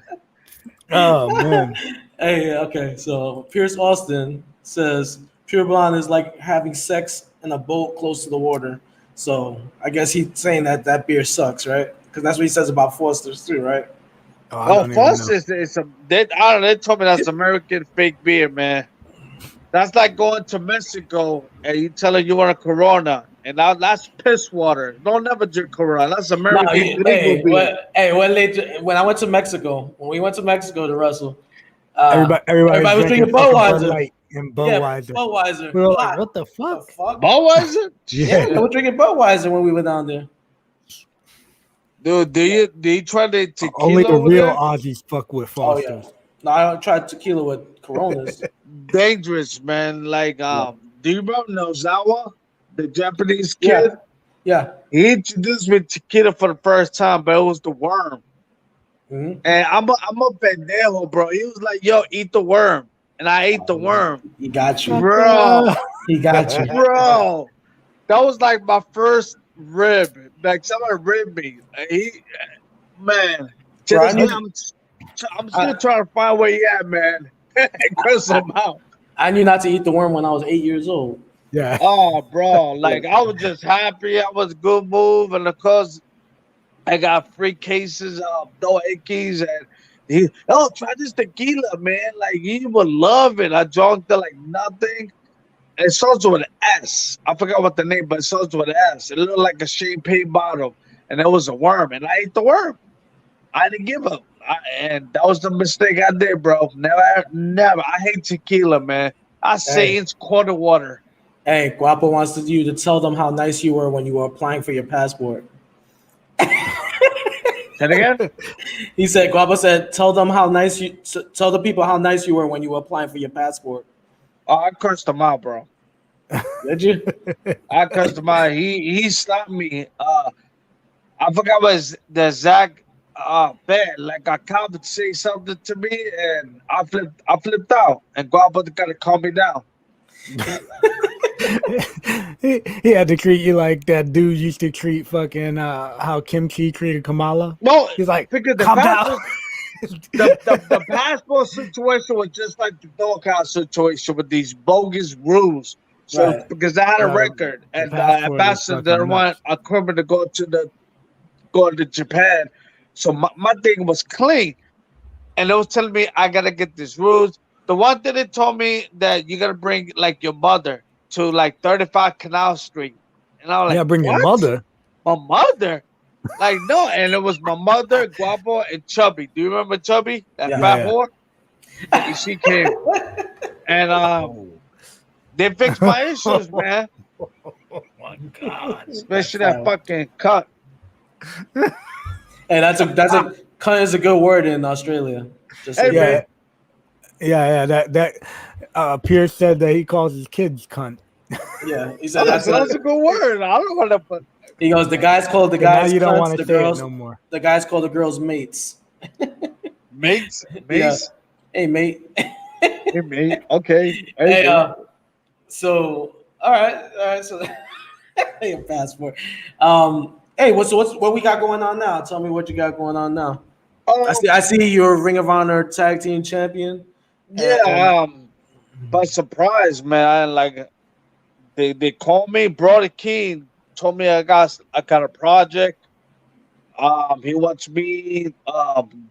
oh man, Hey, okay. So Pierce Austin says pure blonde is like having sex in a boat close to the water. So I guess he's saying that beer sucks, right? Because that's what he says about Foster's too, right? I Oh, don't even know. Foster's is some. I don't know. They told me that's American fake beer, man. That's like going to Mexico and you tell her you want a Corona, and that's piss water. Don't never drink Corona. That's American legal beer. When I went to Mexico, when we went to Mexico to wrestle, Everybody was drinking fucking Bud Budweiser. Light and Yeah, Budweiser. Budweiser. We were like, Hot. what the fuck? The fuck? Budweiser? Yeah, they were drinking Budweiser when we were down there. Dude, do you try the tequila Only the over real there? Aussies fuck with Oh Foster's. yeah. No, I don't try tequila with Coronas. Dangerous, man. Like, do you remember Nozawa, the Japanese Yeah. kid? Yeah. He introduced me to tequila for the first time, but it was the worm. Mhm. And I'm a pendejo, bro. He was like, yo, eat the worm. And I ate the worm. He got you. Bro, He got you. bro. That was like my first rib. Like somebody ribbed me. Man. To Bro, this day, I'm still trying to find where he at, man. Curse him out. I knew not to eat the worm when I was 8 years old. Yeah. Oh, bro. Like, I was just happy. I was a good move. And of course, I got free cases of no Ickies. And try this tequila, man. Like, you would love it. I drank it like nothing. It starts with an S. I forgot what the name, but it starts with an S. It looked like a champagne bottle. And it was a worm. And I ate the worm. I didn't give up. And that was the mistake I did, bro. Never. I hate tequila, man. I say it's quarter water. Hey, Guapo wants you to tell them how nice you were when you were applying for your passport. Say it again? He said, Guapo said, tell the people how nice you were when you were applying for your passport. Oh, I cursed him out, bro. Did you? I cursed him out. He stopped me. I forgot what the Zach bad. Like a cop would say something to me, and I flipped out, and Guapo gotta calm me down. he had to treat you like that dude used to treat fucking how Kimchi treated Kamala. No, He's like, because calm down. the passport situation was just like the doghouse situation with these bogus rules. So Right. because I had a Yeah, record, and the passport is ambassador fucking didn't want a criminal to go to Japan. So my thing was clean. And they was telling me I gotta get these rules. The one thing they told me that you gotta bring like your mother to like 35 Canal Street. And I was like, Yeah, bring your "What? mother. My mother? Like, no." And it was my mother, Guapo, and Chubby. Do you remember Chubby? That Yeah. fat Yeah. whore? And she came. And they fixed my issues, man. Oh my god. Especially that fucking cut. Hey, cunt is a good word in Australia. Just Hey, so Yeah. man. Yeah, that Pierce said that he calls his kids cunt. yeah. He said That's a good word. I don't want to put. he goes, the guys call the So now guys you don't cunts, want the to say girls it no more. the guys call the girls mates. Mates? Yeah. Hey mate. Hey, mate. Okay. Hey, so all right, so your passport. Hey, what we got going on now? Tell me what you got going on now. Oh, I see you're a Ring of Honor tag team champion. And yeah. By surprise, man. Like they called me, Brody King told me I got a project. He wants me,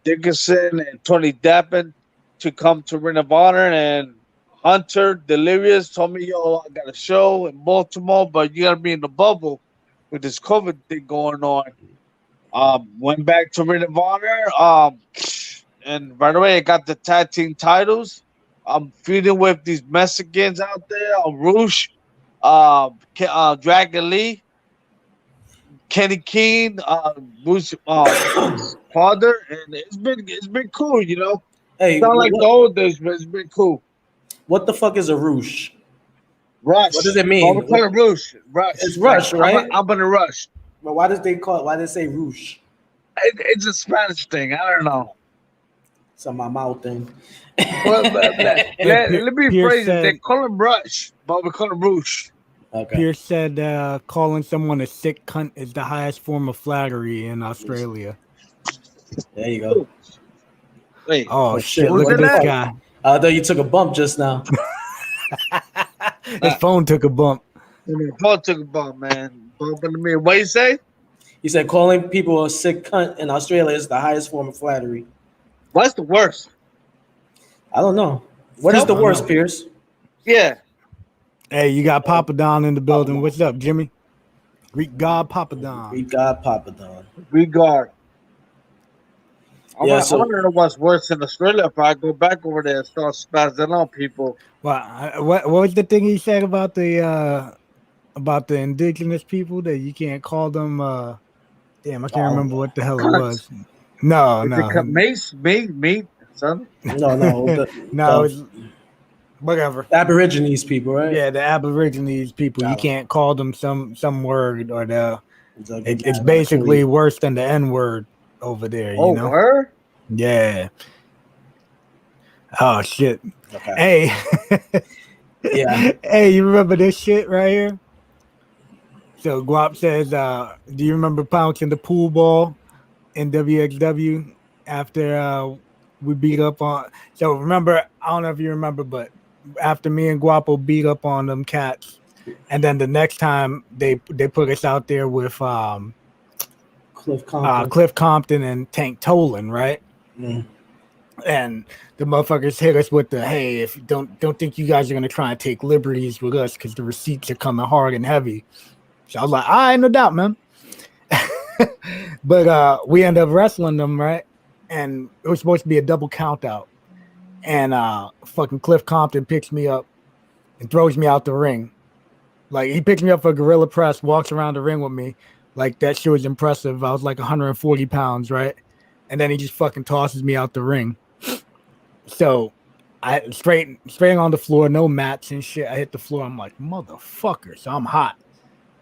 Dickinson and Tony Deppen to come to Ring of Honor, and Hunter Delirious told me, yo, I got a show in Baltimore, but you gotta be in the bubble with this COVID thing going on. Went back to Ring of Honor. And right away I got the tag team titles. I'm feuding with these Mexicans out there, Roosh, Dragon Lee, Kenny Keene, Bruce father, and it's been cool, you know. hey, Not like the old days, but it's been cool. what the fuck is a roosh? Rush. What does it mean? Oh, we call it Rush. Rush. It's rush, right? I'm gonna rush. But why does they call it? Why they say roosh? It's a Spanish thing. I don't know. It's on my mouth thing. Let me Pierce phrase it. They said- call him Rush, but we call him Roosh. Okay. Pierce said calling someone a sick cunt is the highest form of flattery in Australia. There you go. Wait. Oh, shit, shit! look Look at at this that. guy. I thought you took a bump just now. His phone took a bump. Paul took a bump, man. Bump into me. What you say? He said calling people a sick cunt in Australia is the highest form of flattery. What's the worst? I don't know. What is the I don't worst, know. Pierce? Yeah. Hey, you got Papa Don in the building. What's up, Jimmy? Greek God Papa Don. We got Papa Don. Regard. Yeah, I so- want to know what's worse in Australia if I go back over there and start spazzing on people. Well, what was the thing he said about the indigenous people that you can't call them? Damn, I can't remember what the hell it was. No, Is no, it meat, son? No. no. It's, whatever. Aborigines people, right? Yeah, the Aborigines people. You Got 'em. can't call them some word or the. like It's basically worse than the N word over there. You know. Word? Yeah. Oh shit. Okay. Hey. Yeah. Hey, you remember this shit right here? So Guap says, do you remember pouncing the pool ball in WXW after we beat up on? So remember, I don't know if you remember, but after me and Guapo beat up on them cats, and then the next time they put us out there with Cliff Compton and Tank Tolan, right? Mm. And the motherfuckers hit us with the, hey, if you don't think you guys are gonna try and take liberties with us because the receipts are coming hard and heavy. So I was like, all right, no doubt, man. But we end up wrestling them, right? And it was supposed to be a double count out. And fucking Cliff Compton picks me up and throws me out the ring. Like, he picks me up for gorilla press, walks around the ring with me. Like, that shit was impressive. I was like 140 pounds, right? And then he just fucking tosses me out the ring. So I straight on the floor, no mats and shit. I hit the floor. I'm like, motherfucker. So I'm hot.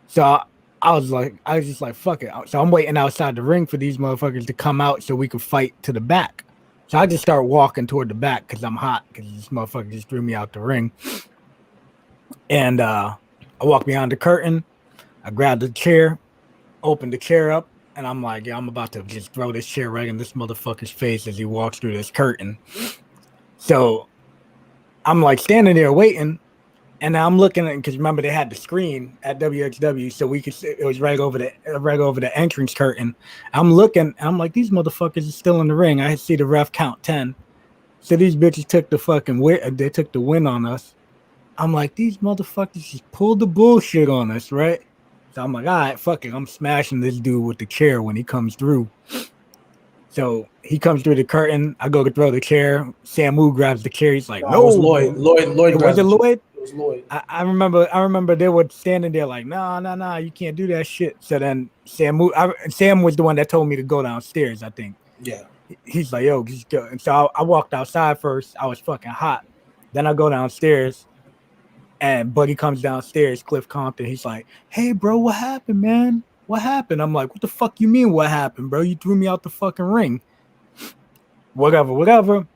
So I was just like, fuck it. So I'm waiting outside the ring for these motherfuckers to come out so we can fight to the back. So I just start walking toward the back because I'm hot because this motherfucker just threw me out the ring. And I walk behind the curtain. I grab the chair, open the chair up, and I'm like, yeah, I'm about to just throw this chair right in this motherfucker's face as he walks through this curtain. So I'm like standing there waiting. And I'm looking at, because remember they had the screen at WXW, so we could see it was right over the entrance curtain. I'm looking, I'm like, these motherfuckers are still in the ring. I see the ref count 10. So these bitches took they took the win on us. I'm like, these motherfuckers just pulled the bullshit on us, right? So I'm like, all right, fuck it. I'm smashing this dude with the chair when he comes through. So he comes through the curtain. I go to throw the chair. Samu grabs the chair. He's like, no. It was Lloyd. Lloyd. Was it Lloyd? It was Lloyd. I remember they were standing there like, nah, you can't do that shit. So then Sam was the one that told me to go downstairs, I think. Yeah. He's like, yo, just go. And so I walked outside first. I was fucking hot. Then I go downstairs, and Buddy comes downstairs, Cliff Compton. He's like, hey, bro, what happened, man? What happened? I'm like, what the fuck you mean what happened, bro? You threw me out the fucking ring. Whatever.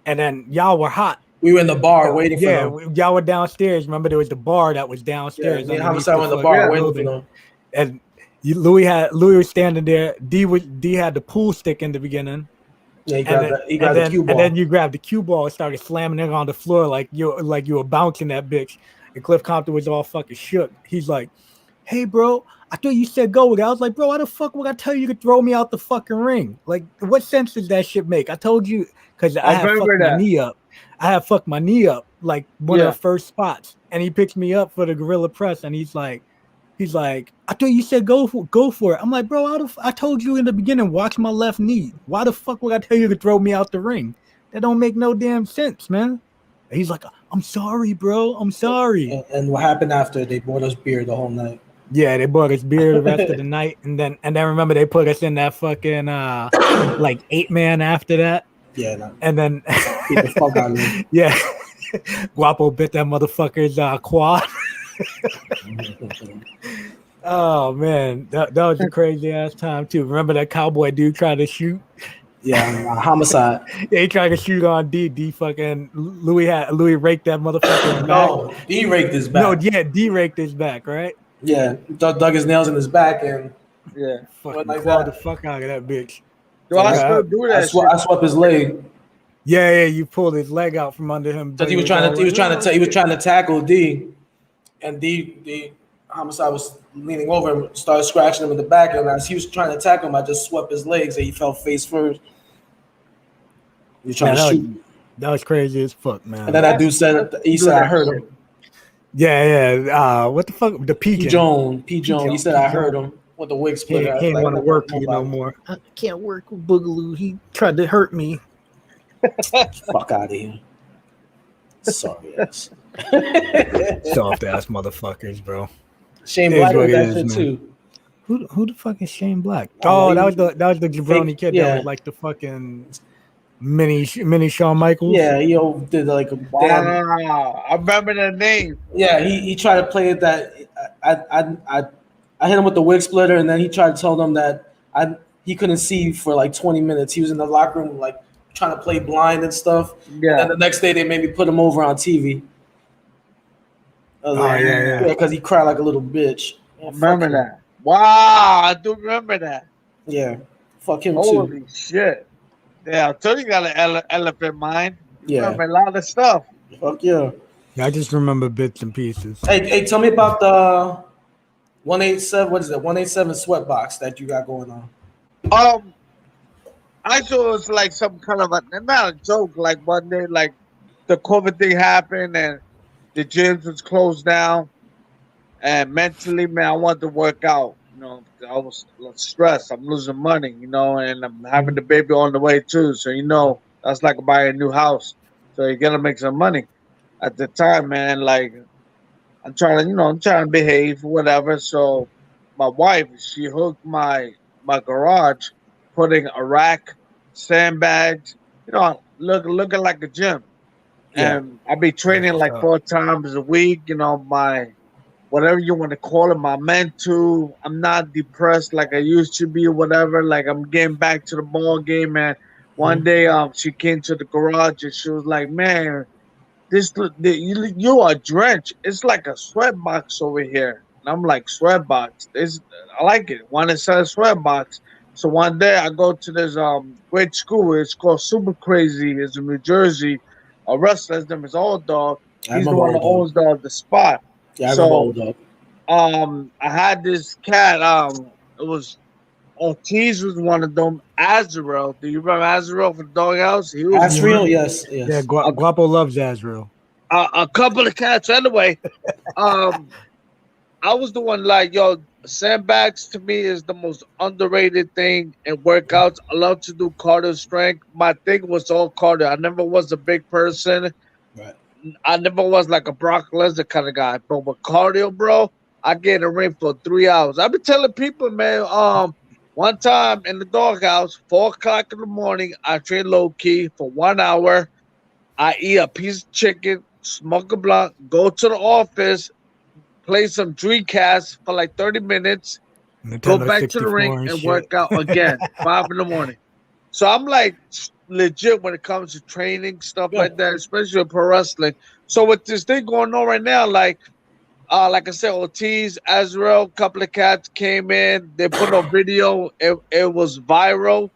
And then y'all were hot. We were in the bar waiting for them. Y'all were downstairs. Remember, there was the bar that was downstairs. Yeah, Homicide in the bar waiting for them. And Louis was standing there. D had the pool stick in the beginning. Yeah, he grabbed the cue ball. And then you grabbed the cue ball and started slamming it on the floor like you were bouncing that bitch. And Cliff Compton was all fucking shook. He's like, "Hey, bro, I thought you said go with it." I was like, "Bro, why the fuck would I tell you to throw me out the fucking ring? Like, what sense does that shit make?" I told you because I had fucked my knee up. I had fucked my knee up like one of the first spots, and he picks me up for the gorilla press, and he's like, "I thought you said go for it." I'm like, "Bro, I told you in the beginning, watch my left knee. Why the fuck would I tell you to throw me out the ring? That don't make no damn sense, man." And he's like, "I'm sorry, bro. I'm sorry." And what happened after? They bought us beer the whole night. Yeah, they bought us beer the rest of the night, and then remember they put us in that fucking like 8-man after that. Yeah, no. And then Get the fuck out of here. Yeah, Guapo bit that motherfucker's quad. Oh man, that was a crazy ass time too. Remember that cowboy dude tried to shoot? Yeah, Homicide. Yeah, he tried to shoot on D. D fucking Louis raked that motherfucker's back. No, D raked his back. No, yeah, D raked his back, right? Yeah, dug his nails in his back and fucking like clawed the that. fuck out of that bitch. Do I still do that? I swept his leg. Yeah, you pulled his leg out from under him. Because he was trying to tackle D, and D Homicide was leaning over and started scratching him in the back, and as he was trying to tackle him, I just swept his legs and he fell face first. He was trying to shoot. That was crazy as fuck, man. And then that dude said I heard him. Yeah. What the fuck? The P Jones. He said I heard him with the wig split. He didn't want to work for you no more. I can't work with Boogaloo. He tried to hurt me. Fuck out of here. Sorry ass. Soft ass motherfuckers, bro. Shane Black did that shit too. Who the fuck is Shane Black? Oh, that was the jabroni kid that was like the fucking mini Shawn Michaels. Yeah, he did like a damn. I remember that name. Yeah, he tried to play it that I hit him with the wig splitter, and then he tried to tell them that he couldn't see for like 20 minutes. He was in the locker room like trying to play blind and stuff. Yeah. And then the next day they made me put him over on TV. Because he cried like a little bitch. I remember that. Wow, I do remember that. Yeah, fuck him too. Holy shit. Yeah, I told you got an elephant mind. You remember a lot of stuff. Fuck yeah. I just remember bits and pieces. Hey, tell me about the 187. What is it? 187 sweatbox that you got going on. I thought it was like some kind of not a joke. Like one day, like the COVID thing happened and the gyms was closed down. And mentally, man, I wanted to work out. You know, I was stressed. I'm losing money, you know, and I'm having the baby on the way too. So, you know, that's like buying a new house. So you gotta make some money. At the time, man, like I'm trying to behave, whatever. So my wife, she hooked my garage, putting a rack, sandbags, you know, looking like a gym. Yeah. And I be training like 4 times a week, you know, my whatever you want to call it, my mental. I'm not depressed like I used to be or whatever. Like I'm getting back to the ball game, man. One day she came to the garage and she was like, "Man, you are drenched. It's like a sweat box over here." And I'm like, "Sweat box? I like it. One that says sweat box." So one day I go to this great school. It's called Super Crazy. It's in New Jersey. A wrestler, his name is Old Dog. He's the one that owns the spot. Yeah, I remember Old Dog. I had this cat. It was Ortiz was one of them. Azrael. Do you remember Azrael from Doghouse? He was Azrael, yes. Yeah, Guapo loves Azrael. A couple of cats. Anyway, I was the one like, yo, sandbags to me is the most underrated thing in workouts. I love to do cardio strength. My thing was all cardio. I never was a big person. Right. I never was like a Brock Lesnar kind of guy. But with cardio, bro, I get in the ring for 3 hours. I've been telling people, man, one time in the doghouse, 4 o'clock in the morning, I train low key for 1 hour. I eat a piece of chicken, smoke a blunt, go to the office, play some Dreamcast for like 30 minutes, go back to the ring and work out again, 5 in the morning. So I'm like legit when it comes to training, stuff like that, especially with pro wrestling. So with this thing going on right now, like Like I said, Ortiz, Azrael, couple of cats came in. They put a video. It was viral.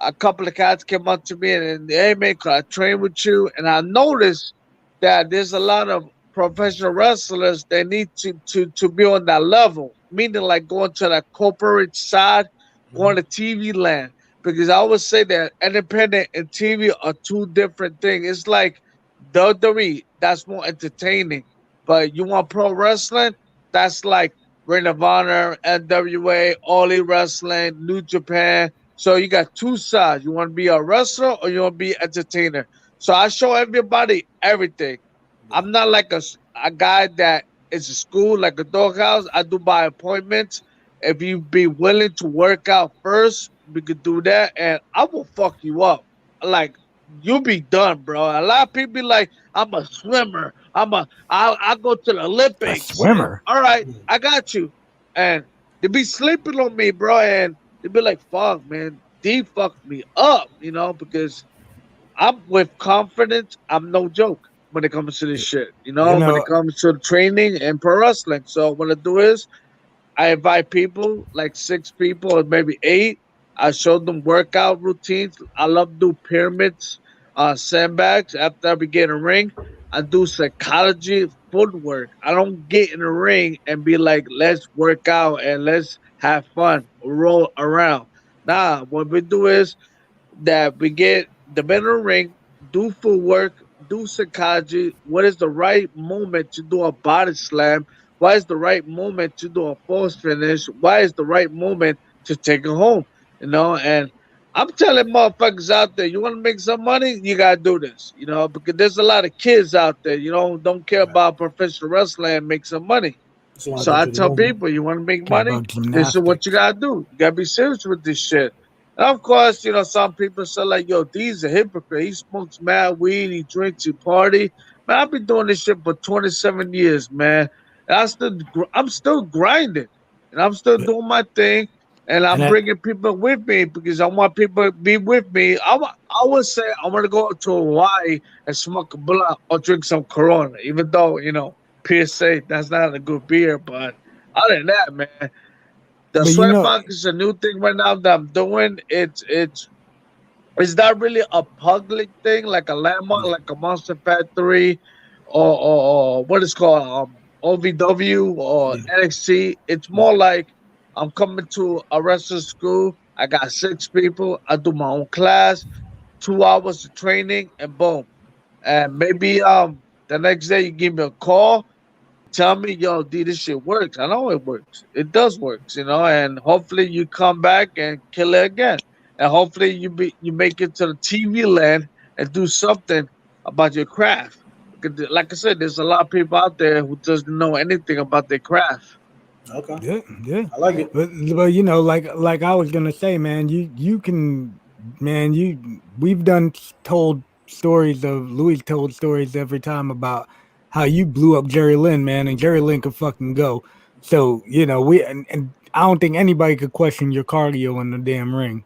A couple of cats came up to me and hey man, could I train with you? And I noticed that there's a lot of professional wrestlers that need to be on that level, meaning like going to that corporate side, going to TV land. Because I always say that independent and TV are two different things. It's like WWE, that's more entertaining. But you want pro wrestling, that's like Ring of Honor, NWA, All Elite Wrestling, New Japan. So you got two sides. You want to be a wrestler or you want to be an entertainer. So I show everybody everything. I'm not like a guy that is a school, like a doghouse. I do by appointments. If you be willing to work out first, we could do that, and I will fuck you up. Like you'll be done, bro. A lot of people be like, I'm a swimmer. I go to the Olympics. swimmer. All right, I got you. And they be sleeping on me, bro, and they be like, fuck, man, D fucked me up, because I'm with confidence. I'm no joke when it comes to this shit, when it comes to training and pro wrestling. So what I do is I invite people, like 6 people or maybe 8. I show them workout routines. I love to do pyramids, sandbags. After I begin a ring, I do psychology footwork. I don't get in the ring and be like, let's work out and let's have fun, roll around. Nah, what we do is that we get the middle ring, do footwork, do psychology. What is the right moment to do a body slam? Why is the right moment to do a false finish? Why is the right moment to take it home? And I'm telling motherfuckers out there, you want to make some money, you gotta do this. Because there's a lot of kids out there, don't care about professional wrestling and make some money. So I tell people, you want to make money, this is what you gotta do. You gotta be serious with this shit. And of course, some people say like, yo, D's a hypocrite. He smokes mad weed, he drinks, he party. Man, I've been doing this shit for 27 years, man. And I'm still grinding, and I'm still doing my thing, and I'm bringing people with me because I want people to be with me. I would say I want to go to Hawaii and smoke a blunt or drink some Corona, even though PSA that's not a good beer. But other than that, man, the Sweatbox is a new thing right now that I'm doing. It's not really a public thing like a landmark, like a Monster Factory, or what is called OVW or NXT. It's more like I'm coming to a wrestling school. I got 6 people. I do my own class, 2 hours of training, and boom. And maybe the next day you give me a call, tell me, yo, D, this shit works. I know it works. It does work, and hopefully you come back and kill it again. And hopefully you make it to the TV land and do something about your craft. Like I said, there's a lot of people out there who doesn't know anything about their craft. Okay. Yeah. I like it. But like I was gonna say, man, you can, man, we've told stories of Louis told stories every time about how you blew up Jerry Lynn, man, and Jerry Lynn could fucking go. So we and I don't think anybody could question your cardio in the damn ring.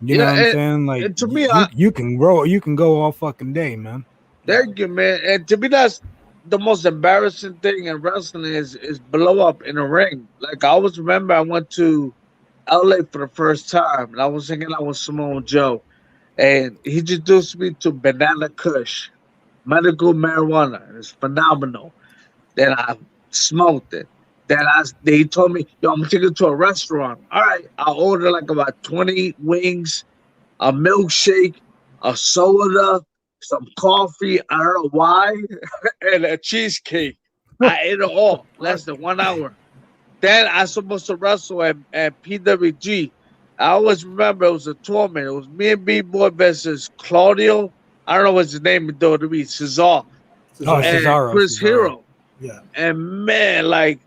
You know what I'm saying? Like to me, you can roll, you can go all fucking day, man. Thank you, man. And to me, that's the most embarrassing thing in wrestling is blow up in a ring. Like I always remember, I went to LA for the first time, and I was hanging out with Samoa Joe, and he introduced me to Banana Kush, medical marijuana. It's phenomenal. Then I smoked it. Then he told me, yo, I'm gonna take you to a restaurant. All right, I ordered like about 20 wings, a milkshake, a soda, some coffee, I don't know why, and a cheesecake. I ate it all, less than 1 hour. Then I was supposed to wrestle at PWG. I always remember it was a tournament. It was me and B-Boy versus Claudio. I don't know what's his name in WWE, Cesaro. Cesaro. Chris Hero. Yeah. And man, like,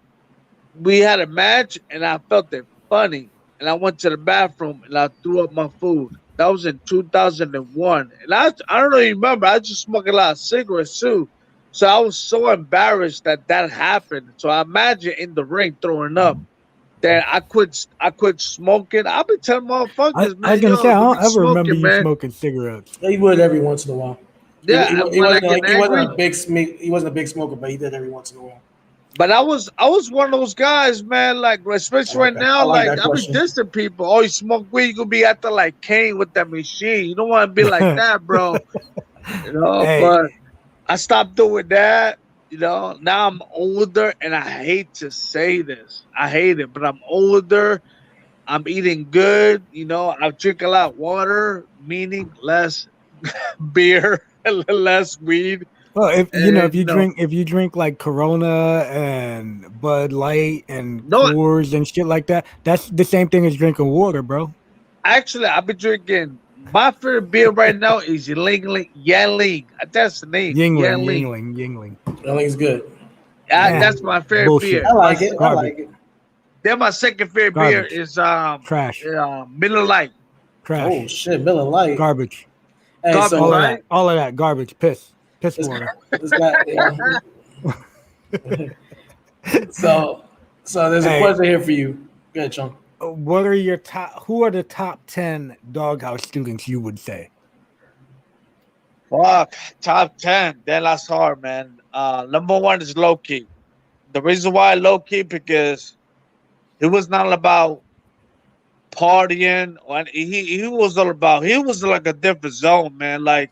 we had a match, and I felt it funny. And I went to the bathroom, and I threw up my food. That was in 2001. And I don't know if you remember, I just smoked a lot of cigarettes too. So I was so embarrassed that happened. So I imagine in the ring throwing up. That I quit smoking. I'll be telling motherfuckers, man. I was gonna say, I don't ever smoking, remember you man. smoking cigarettes. Yeah, he would every once in a while. Yeah, he wasn't a big smoker, but he did every once in a while. But I was one of those guys, man. Like, especially right I now, like like that I be question. dissing people. Oh, you smoke weed, you gonna be acting like Kane with that machine. You don't want to be like that, bro. You know. Hey, But I stopped doing that. You know. Now I'm older, and I hate to say this. I hate it, but I'm older. I'm eating good. You know. I drink a lot of water, meaning less beer, less weed, well, and if you drink like Corona and Bud Light and no. Coors and shit like that, that's the same thing as drinking water, bro. Actually, I've been drinking. My favorite beer right now is Yangling. That's the name. Yingling, Yangling. Yingling, Yingling. Feeling's good. Man, That's my favorite bullshit. beer. I like it. I Garbage. like it. Then my second favorite beer Garbage. is Trash. Miller Lite. Trash. Oh shit, Miller Lite. Garbage. Hey, Garbage, so All of right? that. All of that. Garbage. Piss. Piss this, water. this guy, so there's a Hey. question here for you. Good, Chunk. What are your top? Who are the top 10 doghouse students you would say? Fuck, top 10. Then that's hard, man. Number one is low key. The reason why low key because it was not about partying, and he was all about. He was like a different zone, man. Like.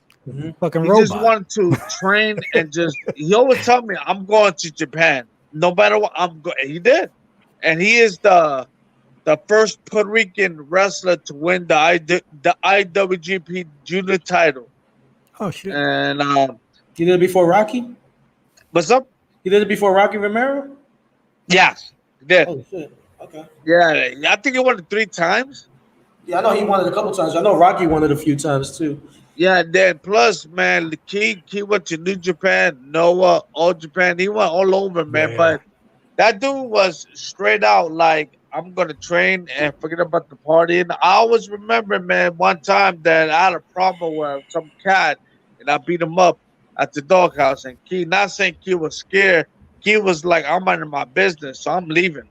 Fucking He robot. just wanted to train and just. He always tell me, "I'm going to Japan, no matter what." I'm going. He did, and he is the first Puerto Rican wrestler to win the IWGP Junior title. Oh shit. And He did it before Rocky. what's up? He did it before Rocky Romero. Yes, he did. Oh shit. Okay. Yeah, I think he won it 3 times. Yeah, I know he won it a couple times. I know Rocky won it a few times too. Yeah, then plus, man, the he went to New Japan, Noah, All Japan. He went all over, man. Yeah. But that dude was straight out like, I'm gonna train and forget about the party. And I always remember, man, one time that I had a problem with some cat and I beat him up at the doghouse. And Key, not saying Key was scared, Key was like, I'm minding my business, so I'm leaving.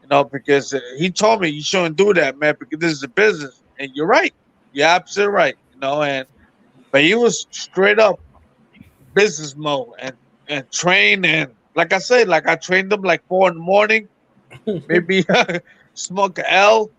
You know, because he told me you shouldn't do that, man, because this is a business. And you're right. You're absolutely right. You know, but he was straight up business mode and trained, and like I said, like I trained him like 4 in the morning, maybe smoke a L,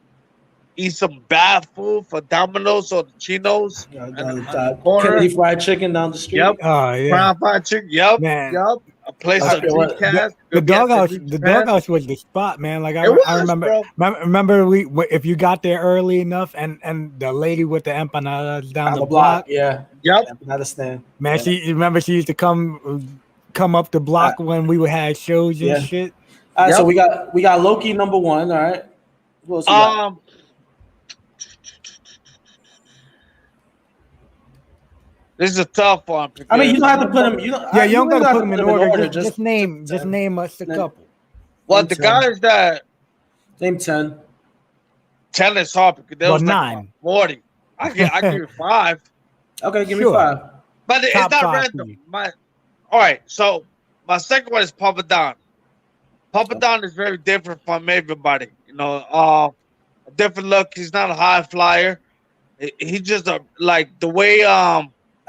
eat some bad food for Domino's or the Chinos on the corner. Kennedy Fried Chicken down the street. Yep. Oh yeah. Crown fried chicken. Yep. Man. Yep. A place I on feel what- Dreamcast. The doghouse, New the Japan. doghouse was the spot, man. Like I It was, remember, bro. remember if you got there early enough, and the lady with the empanadas down On the block, Yeah. Yep. Empanada stand. man. Yeah. She used to come up the block when we would have shows and Yeah. shit. All right, so Yep. we got Loki number 1. All right. Who else we got? This is a tough one. I mean, you because- don't have to put him. You don't, Yeah, you don't really gotta have put them in order. Just name us a name- couple. well, name the 10. guys that Name 10. 10 is hard because there Well, was like 9. 40. I give you 5. Okay, give Sure. me 5. But it's Top not 5 random. All right, so my second one is Papa Don. Papa Don is very different from everybody. You know, a different look. He's not a high flyer. He just like the way I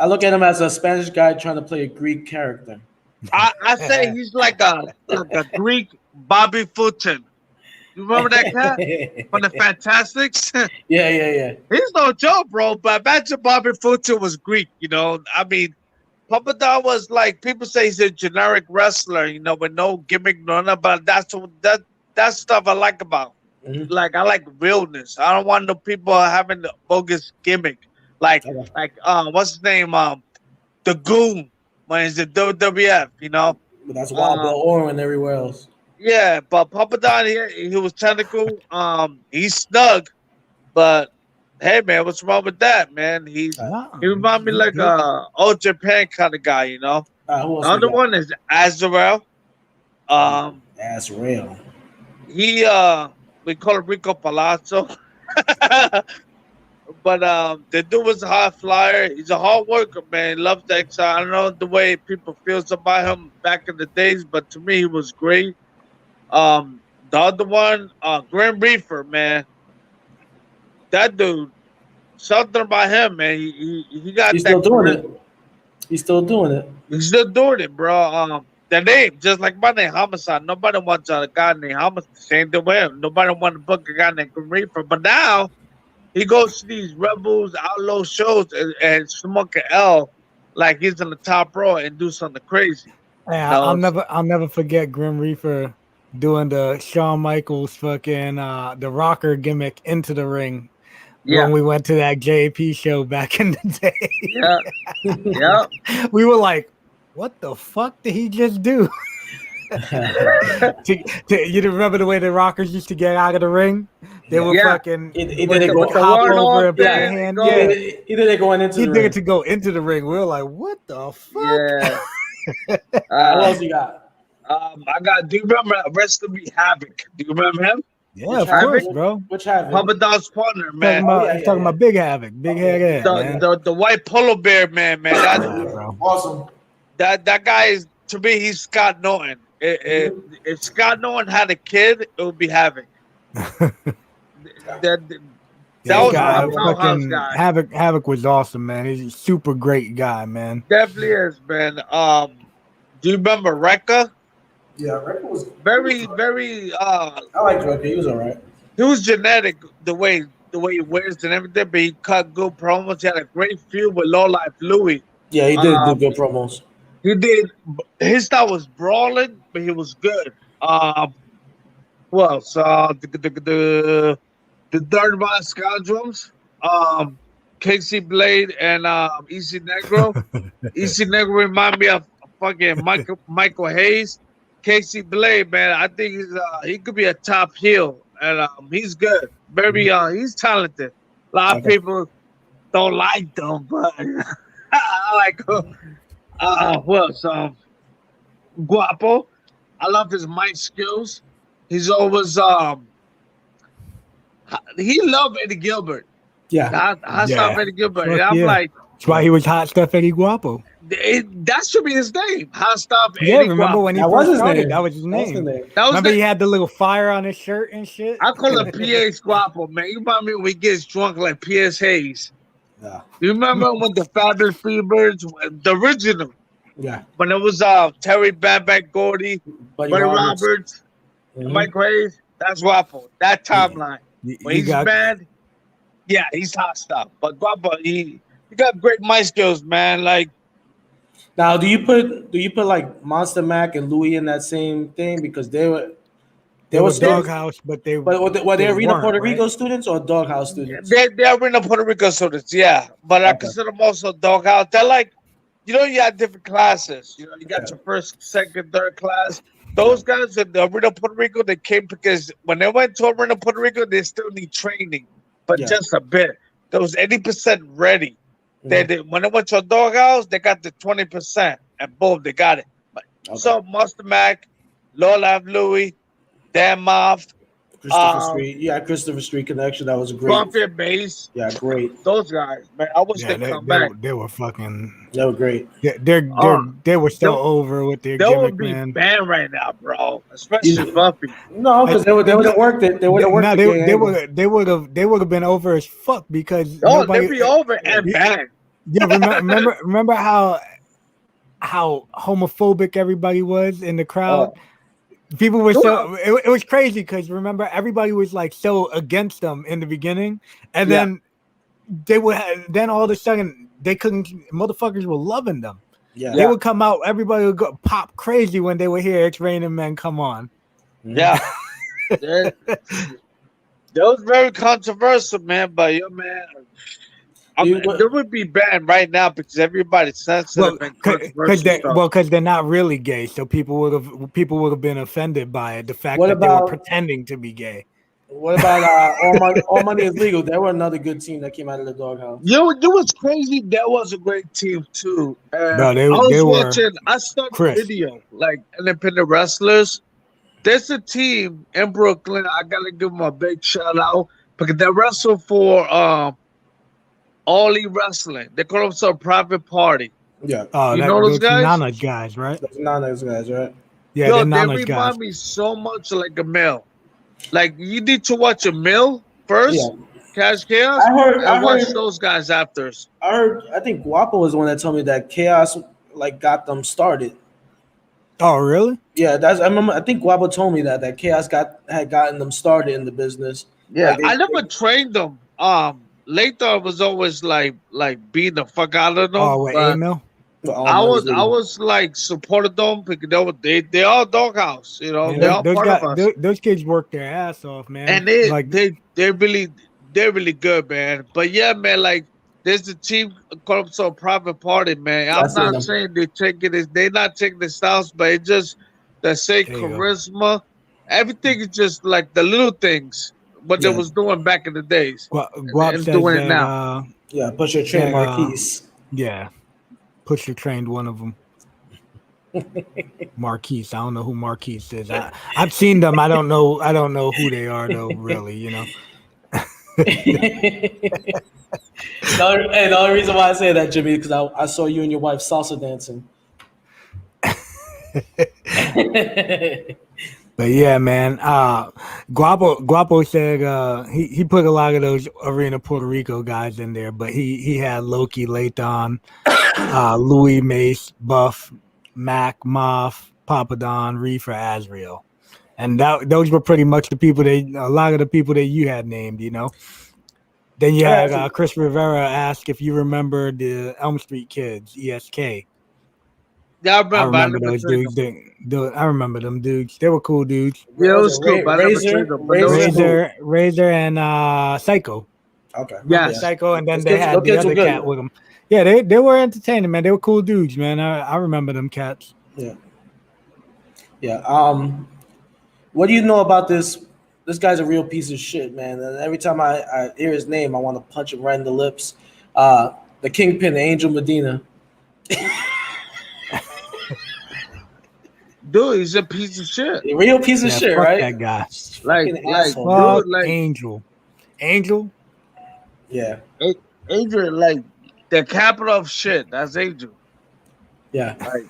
look at him as a Spanish guy trying to play a Greek character. I say he's like a Greek Bobby Fulton. You remember that cat from the Fantastics? Yeah. He's no joke, bro. But imagine Bobby Fulton was Greek. You know, I mean. Papa Don was like, people say he's a generic wrestler, you know, with no gimmick, no nothing. But that's stuff I like about. Mhm. Like I like realness. I don't want no people having the bogus gimmick. Like what's his name? The Goon when he's the WWF, you know. But that's Wild Bill Owen everywhere else. Yeah, but Papa Don here, he was technical. He's snug, but hey man, what's wrong with that, man? He remind me like old Japan kind of guy, you know. Who else The other one is Azrael. That's real. He we call him Rico Palazzo. But the dude was a high flyer. He's a hard worker, man. He loves the exile. I don't know the way people feel about him back in the days, but to me he was great. The other one, Grim Reaper, man. That dude, something about him, man. He got He's that still doing charisma. it. He's still doing it. He's still doing it, bro. the name, just like my name, Homicide. Nobody wants a guy named Homicide. Same the way. Nobody wants to book a guy named Grim Reaper. But now he goes to these rebels, outlaw shows and smoke an L like he's in the top row and do something crazy. Yeah, I'll never forget Grim Reaper doing the Shawn Michaels fucking the rocker gimmick into the ring when we went to that JP show back in the day. Yeah. We were like, what the fuck did he just do? You remember the way the rockers used to get out of the ring? They were fucking either they go hop over and their hand. Either they're going into the ring. He did it to go into the ring. We were like, what the fuck? Yeah. What else you got? I got. Do you remember Rest of Me Havoc? Do you remember him? Yeah, of course, bro. Which Havoc? Papa Dog's partner, man. Talking about Big Havoc, big head, man. The white polo bear, man. That's awesome. That guy is, to me, he's Scott Norton. If Scott Norton had a kid, it would be Havoc. That was my guy. Havoc was awesome, man. He's a super great guy, man. Definitely is, man. Do you remember Rekka? Yeah, Rekka was very. I liked Rekka. He was all right. He was genetic the way he wears and everything, but he cut good promos. He had a great feud with Low Life Louie. Yeah, he did do good promos. He did. His style was brawling, but he was good. Who else? The Third Line Scoundrels. Casey Blade and EC Negro. EC Negro remind me of fucking Michael Hayes. Casey Blade, man, I think he could be a top heel, and he's good. Very, he's talented. A lot of people don't like them, but I like him. Who else? Guapo. I love his mic skills. He's always he loved Eddie Gilbert. Yeah, I saw Eddie Gilbert, and I'm like, that's why he was Hot Stuff Eddie Guapo. That should be his name. Hot Stuff Eddie remember Guapo. when he first started? That was his name. Remember he had the little fire on his shirt and shit? I call him P.S. Guapo, man. You remind me when he gets drunk like P.S. Hayes. Yeah. You remember when the Fabulous Freebirds, the original? Yeah. When it was Terry Bad Bad Gordy, Buddy Roberts, Mike Hayes. That's Guapo. That timeline. When he's bad, he's hot stuff. But Guapo, he got great mic skills, man. Like, now, do you put like Monster Mac and Louie in that same thing because they were Doghouse, but were they Arena Puerto Rico students or Doghouse students? They're Arena Puerto Rico students, yeah. But I consider them also Doghouse. They're like, you have different classes. You got your first, second, third class. Those guys at the Arena Puerto Rico, they came because when they went to Arena Puerto Rico, they still need training, but just a bit. They was 80% ready. When they went to a Doghouse, they got the 20%, and boom, they got it. So Monster Mac, Low Life Louie, Dan Moff, Christopher Street, Christopher Street connection. That was great. Bumpy and Bass. Yeah, great. Those guys, man. I wish they come back. They were fucking. They were great. They were so over with their gimmick, would be man. banned right now, bro. Especially Bumpy. No, because they would have worked it. They would have worked it. They would have been over as fuck because they'd be over and banned. Yeah, remember how homophobic everybody was in the crowd. People were it was crazy because remember everybody was like so against them in the beginning, and then then all of a sudden they couldn't. Motherfuckers were loving them. Yeah, they would come out. Everybody would go pop crazy when they would hear "It's Raining Men, Come On." Yeah, that was very controversial, man. But man. They would be banned right now because everybody's sensitive because they're not really gay, so people would have been offended by it. The fact that they were pretending to be gay. What about All Money Is Legal? They were another good team that came out of the Doghouse. It was crazy. That was a great team too. I stuck a video like independent wrestlers. There's a team in Brooklyn. I gotta give them a big shout out because they wrestle for Ollie Wrestling. They call themselves Private Party. Yeah. You know those guys? Nana's guys, right? Those Nana's guys, right? Yeah, they remind me so much like a mill. Like you need to watch a mill first, Cash Chaos, I watch those guys after. I think Guapo was the one that told me that Chaos like got them started. Oh, really? Yeah, that's I remember. I think Guabo told me that Chaos had gotten them started in the business. Yeah, Like I never trained them. Later was always like beating the fuck out of them, Oh, with but Emil? all I money's was I leaving. was like supported them because they all doghouse, Man, they all those part of guys, us, those kids work their ass off, man. and they Like, they they're really good, man. But yeah, man, like there's a team called so private party, man. I I'm seen not them. saying they're not taking the styles, but it's just the same there you go. charisma. Everything is just like the little things what they Yeah, was doing back in the days Guap and says doing it that, now. yeah. Push your train, Marquise. yeah, Pusher trained one of them. Marquise. I don't know who Marquise is. I've seen them. I don't know who they are though, really, you know. The only reason why I say that, Jimmy, because I saw you and your wife salsa dancing. But yeah, man. Guapo said he put a lot of those Arena Puerto Rico guys in there, but he had Loki, Layton, Louis, Mace, Buff, Mac, Moff, Papadon, Reefer, Azrael. And those were pretty much a lot of the people that you had named, you know. Then you had Chris Rivera ask if you remember the Elm Street Kids, ESK. Yeah, I remember never those trained dudes. I remember them dudes. They were cool dudes. Yeah, it was cool, but I never trained them. But those cool. Razor, and Psycho. Okay. Yes. Psycho, and then Those they kids- had those the kids were other good. cat with them. Yeah, they were entertaining, man. They were cool dudes, man. I remember them cats. Yeah. What do you know about this? This guy's a real piece of shit, man. And every time I hear his name, I want to punch him right in the lips. The Kingpin, Angel Medina. Dude, he's a piece of shit. A real piece of shit, fuck right? that guy. Like, Fucking like, asshole. Fuck dude, like Angel. Yeah. Angel, like the capital of shit. That's Angel. Yeah. Like,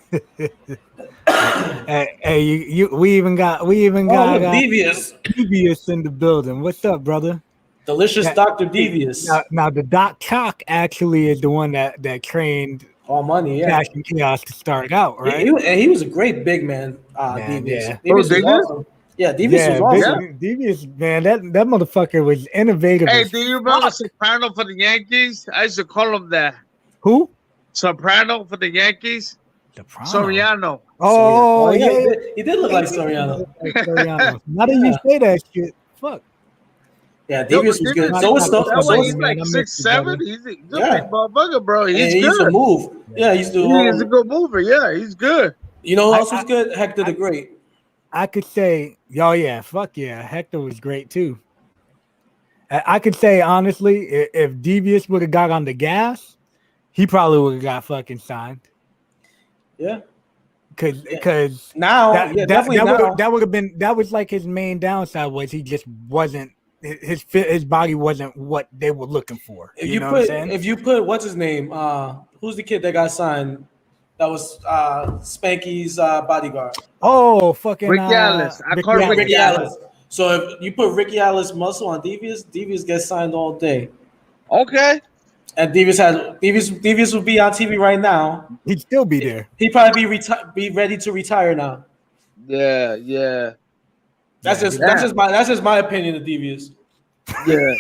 Hey, we even got look, Devious. Devious in the building. What's up, brother? Delicious Dr. Devious. Now the Doc Chalk actually is the one that trained All money, yeah. Cash and Chaos to start out, right? He was a great big man, Devious. yeah. Devious was Devious? awesome. Yeah, Devious was awesome. Devious, man, that motherfucker was innovative. hey, as do you remember fuck. Soprano for the Yankees? I used to call him that. Who? Soprano for the Yankees. Soprano. Soriano. Oh, yeah. He did look like Soriano. Soriano. Now that you say that shit, fuck. Yeah, Devious was good. So was stuff. That's why he's man. like I miss you, 6'7". brother. He's a good big motherfucker, bro. He's He used to good. move. Yeah, he used to. He's a good mover. Yeah, he's good. You know who else was good? Hector the Great. I could say, oh yeah, fuck yeah, Hector was great too. I could say honestly, if Devious would have got on the gas, he probably would have got fucking signed. Yeah, because now that would have been, that was like his main downside, was he just wasn't, his body wasn't what they were looking for. If you put what's his name? Who's the kid that got signed? That was Spanky's bodyguard. Oh, fucking Ricky Ellis. I call him Ricky Ellis. So if you put Ricky Ellis muscle on Devious, Devious gets signed all day. Okay. And Devious would be on TV right now. He'd still be there. He'd probably be ready to retire now. Yeah. That's just my opinion of Devious. Yeah.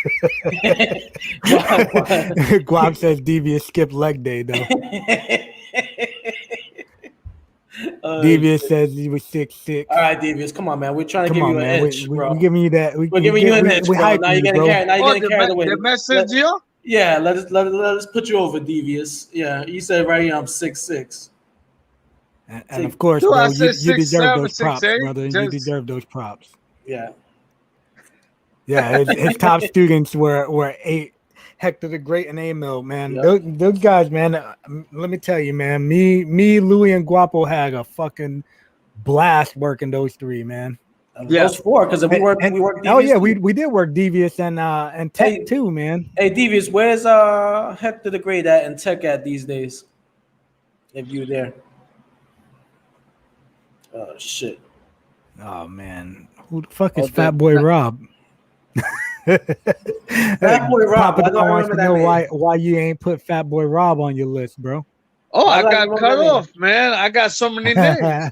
Guam says Devious skipped leg day though. Devious says he was 6'6". All right, Devious, come on, man. We're trying to give you an inch, bro. We're giving you that. We're giving you an inch, bro. Now you're getting carried away. The message, yo? Yeah, let us put you over, Devious. Yeah, you said right here I'm 6'6". And of course, bro, you deserve those props, brother. You deserve those props. Yeah. Yeah, his top students were 8. Hector the Great and Emil, man. Yep. Those guys, man. Let me tell you, man. Me, Louis, and Guapo had a fucking blast working those 3, man. Yeah, those 4 because we worked. Oh yeah, we did work Devious and Tech too, man. Hey, Devious, where's Hector the Great at and Tech at these days? If you're there. Oh shit. Oh man, who the fuck is Fat Boy Rob? Fat Boy Rob. Papa wants to know why you ain't put Fat Boy Rob on your list, bro. Oh, Why I do I got remember cut that name? off, man. I got so many names.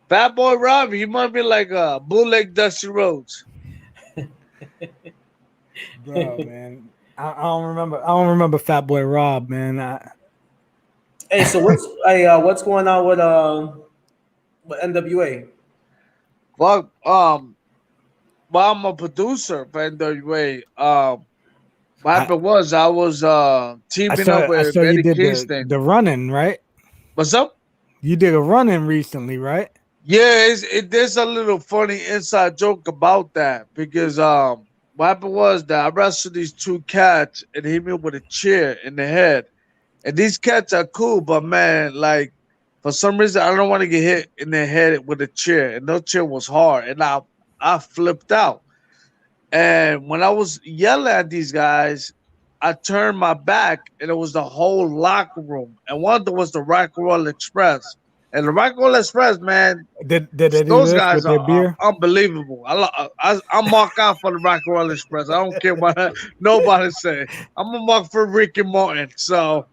Fat Boy Rob, he might be like a bootleg Dusty Rhodes. Bro, man. I don't remember. I don't remember Fat Boy Rob, man. Hey, so what's going on with NWA? Well, well, I'm a producer for NWA. What I, happened was I was teaming up I with saw you Eddie did Kingston. the running, right? What's up? You did a running recently, right? Yeah, there's a little funny inside joke about that because what happened was that I wrestled these two cats and hit me with a chair in the head. And these cats are cool, but man, like for some reason I don't want to get hit in the head with a chair. And no chair was hard. And I flipped out. And when I was yelling at these guys, I turned my back and it was the whole locker room. And one of them was the Rock and Roll Express. And the Rock and Roll Express, man, Did they do those this guys with their are beer? unbelievable. I'm mark out for the Rock and Roll Express. I don't care what nobody say. I'm a mark for Ricky Martin. So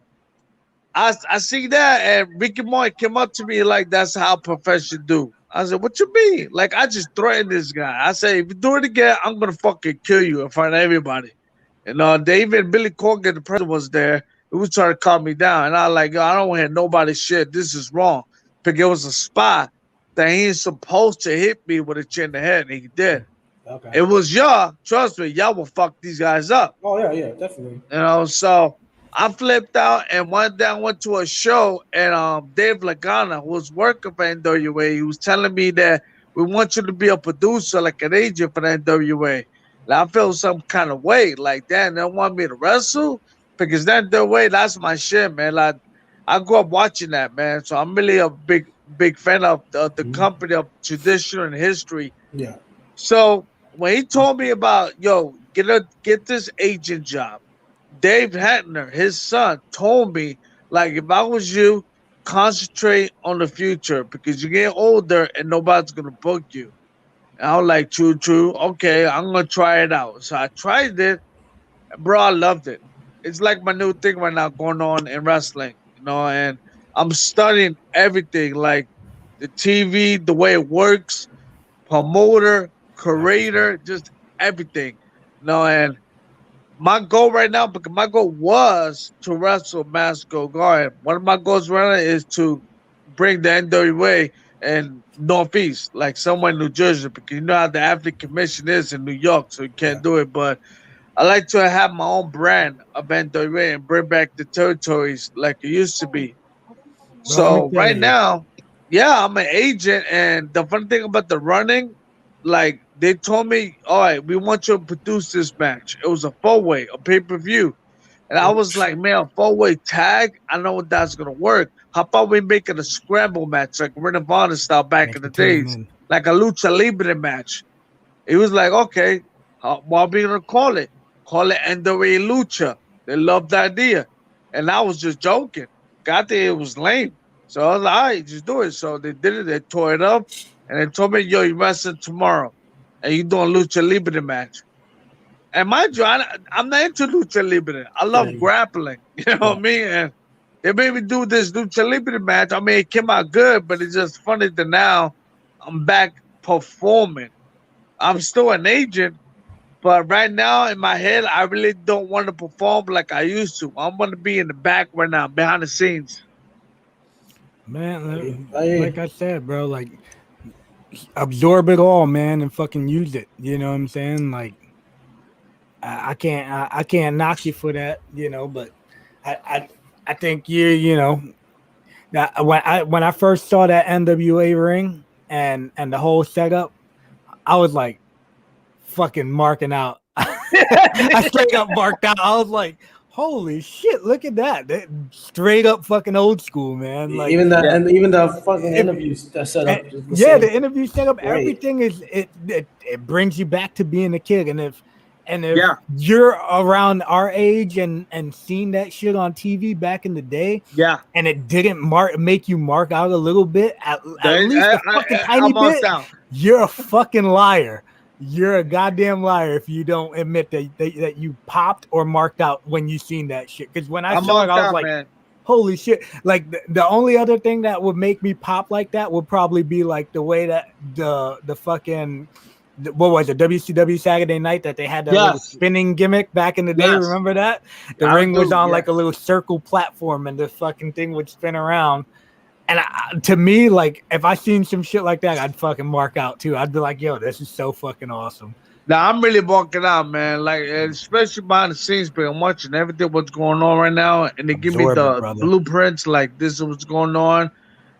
I see that, and Ricky Martin came up to me like, "That's how professionals do." I said, "What you mean?" Like I just threatened this guy. I said, "If you do it again, I'm gonna fucking kill you in front of everybody." And David Billy Corgan, the president, was there. He was trying to calm me down, and I was like, "Yo, I don't want to hear nobody shit. This is wrong." Because it was a spot that he ain't supposed to hit me with a chin in the head, and he did. Okay. It was y'all. Trust me, y'all will fuck these guys up. Oh yeah, definitely. So I flipped out and went to a show, and Dave Lagana, who was working for NWA, he was telling me that we want you to be a producer, like an agent for the NWA. And I felt some kind of way, like damn, they want me to wrestle because that NWA, that's my shit, man. Like I grew up watching that, man. So I'm really a big fan of the company of tradition and history. Yeah. So when he told me about get this agent job, Dave Hatner, his son, told me like if I was you, concentrate on the future because you're getting older and nobody's gonna book you. And I was like, true. Okay, I'm gonna try it out. So I tried it, and bro, I loved it. It's like my new thing right now going on in wrestling, and I'm studying everything, like the TV, the way it works, promoter, curator, just everything. And my goal right now, because my goal was to wrestle Masco Garden. One of my goals right now is to bring the NWA and Northeast, like somewhere in New Jersey, because you know how the Athlete Commission is in New York, so you can't do it. But I like to have my own brand of NWA and bring back the territories like it used to be. Bro, let me So tell right you. now, yeah, I'm an agent, and the funny thing about the running, like they told me, all right, we want you to produce this match. It was a 4-way, a pay-per-view. And I was like, man, a 4-way tag, I know that's gonna work. How about we make it a scramble match, like Ring of Honor style back in the days, like a lucha libre match? He was like, okay, what are we gonna call it? Call it NWA Lucha. They loved the idea. And I was just joking. Got there, it was lame. So I was like, all right, just do it. So they did it, they tore it up, and they told me, yo, you're wrestling tomorrow. And you're doing Lucha Libre match. And mind you, I'm not into Lucha Libre. I love grappling. You know what I mean? And they made me do this Lucha Libre match. I mean, it came out good, but it's just funny that now I'm back performing. I'm still an agent, but right now in my head, I really don't want to perform like I used to. I want to be in the back right now, behind the scenes. Man, like I said, bro, like absorb it all, man, and fucking use it. You know what I'm saying? Like I can't knock you for that, but I think that when I first saw that NWA ring and the whole setup, I was like fucking marking out. I straight up marked out. I was like, holy shit, look at that. Straight up fucking old school, man. Like even the fucking interviews that set up. The interview setup, everything is it brings you back to being a kid. And if you're around our age and seen that shit on TV back in the day, and it didn't make you mark out a little bit, at least a fucking tiny bit, you're a fucking liar. you're a goddamn liar if you don't admit that you popped or marked out when you seen that shit. Because when I saw it, I was like, man. holy shit. Like the only other thing that would make me pop like that would probably be like the way that the fucking what was it, WCW Saturday Night, that they had that little spinning gimmick back in the day. Yes. Remember that? The ring was on like a little circle platform and the fucking thing would spin around. And to me, like, if I seen some shit like that, I'd fucking mark out too. I'd be like, yo, this is so fucking awesome. Now, I'm really walking out, man. Like, especially behind the scenes, but I'm watching everything what's going on right now. And they give me the blueprints, like, this is what's going on.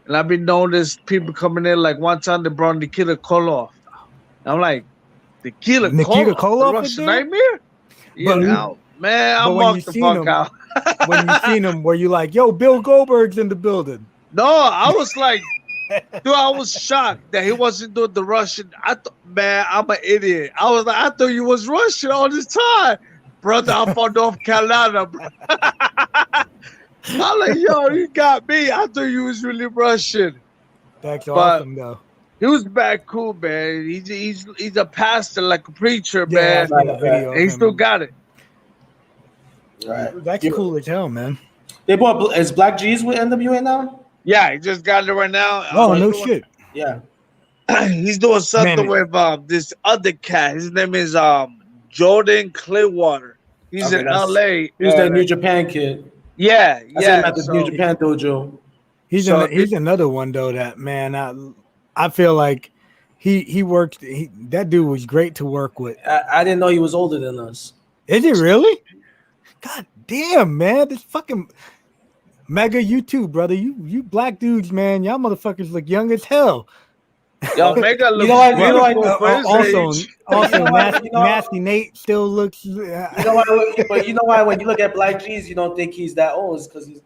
And I've been noticing people coming in. Like, one time they brought Nikita Koloff. I'm like, Nikita Koloff? The Russian Nightmare? Yeah, now, man, I'm walking the fuck out. When you seen him, were you like, yo, Bill Goldberg's in the building? No, I was like, dude, I was shocked that he wasn't doing the Russian. Man, I'm an idiot. I was like, I thought you was Russian all this time. Brother, I'm from North Carolina, bro. I'm like, yo, you got me. I thought you was really Russian. That's awesome, though. He was back cool, man. He's a pastor, like a preacher, man. And he still got it. Right. That's cool as hell, man. They bought is Black G's with NWA now? Yeah, he just got it right now. Oh, no shit. Yeah. He's doing something with this other cat. His name is Jordan Clearwater. He's in LA. He's that New Japan kid. Yeah, yeah. At the New Japan dojo. He's another one though that, man, I feel like he worked. That dude was great to work with. I didn't know he was older than us. Is he really? God damn, man, this fucking Mega, you too, brother. You black dudes, man, y'all motherfuckers look young as hell. Yo, Mega looks. Also, Nasty Nate still looks. But you know why? When you look at Black G's, you don't think he's that old. It's because he's.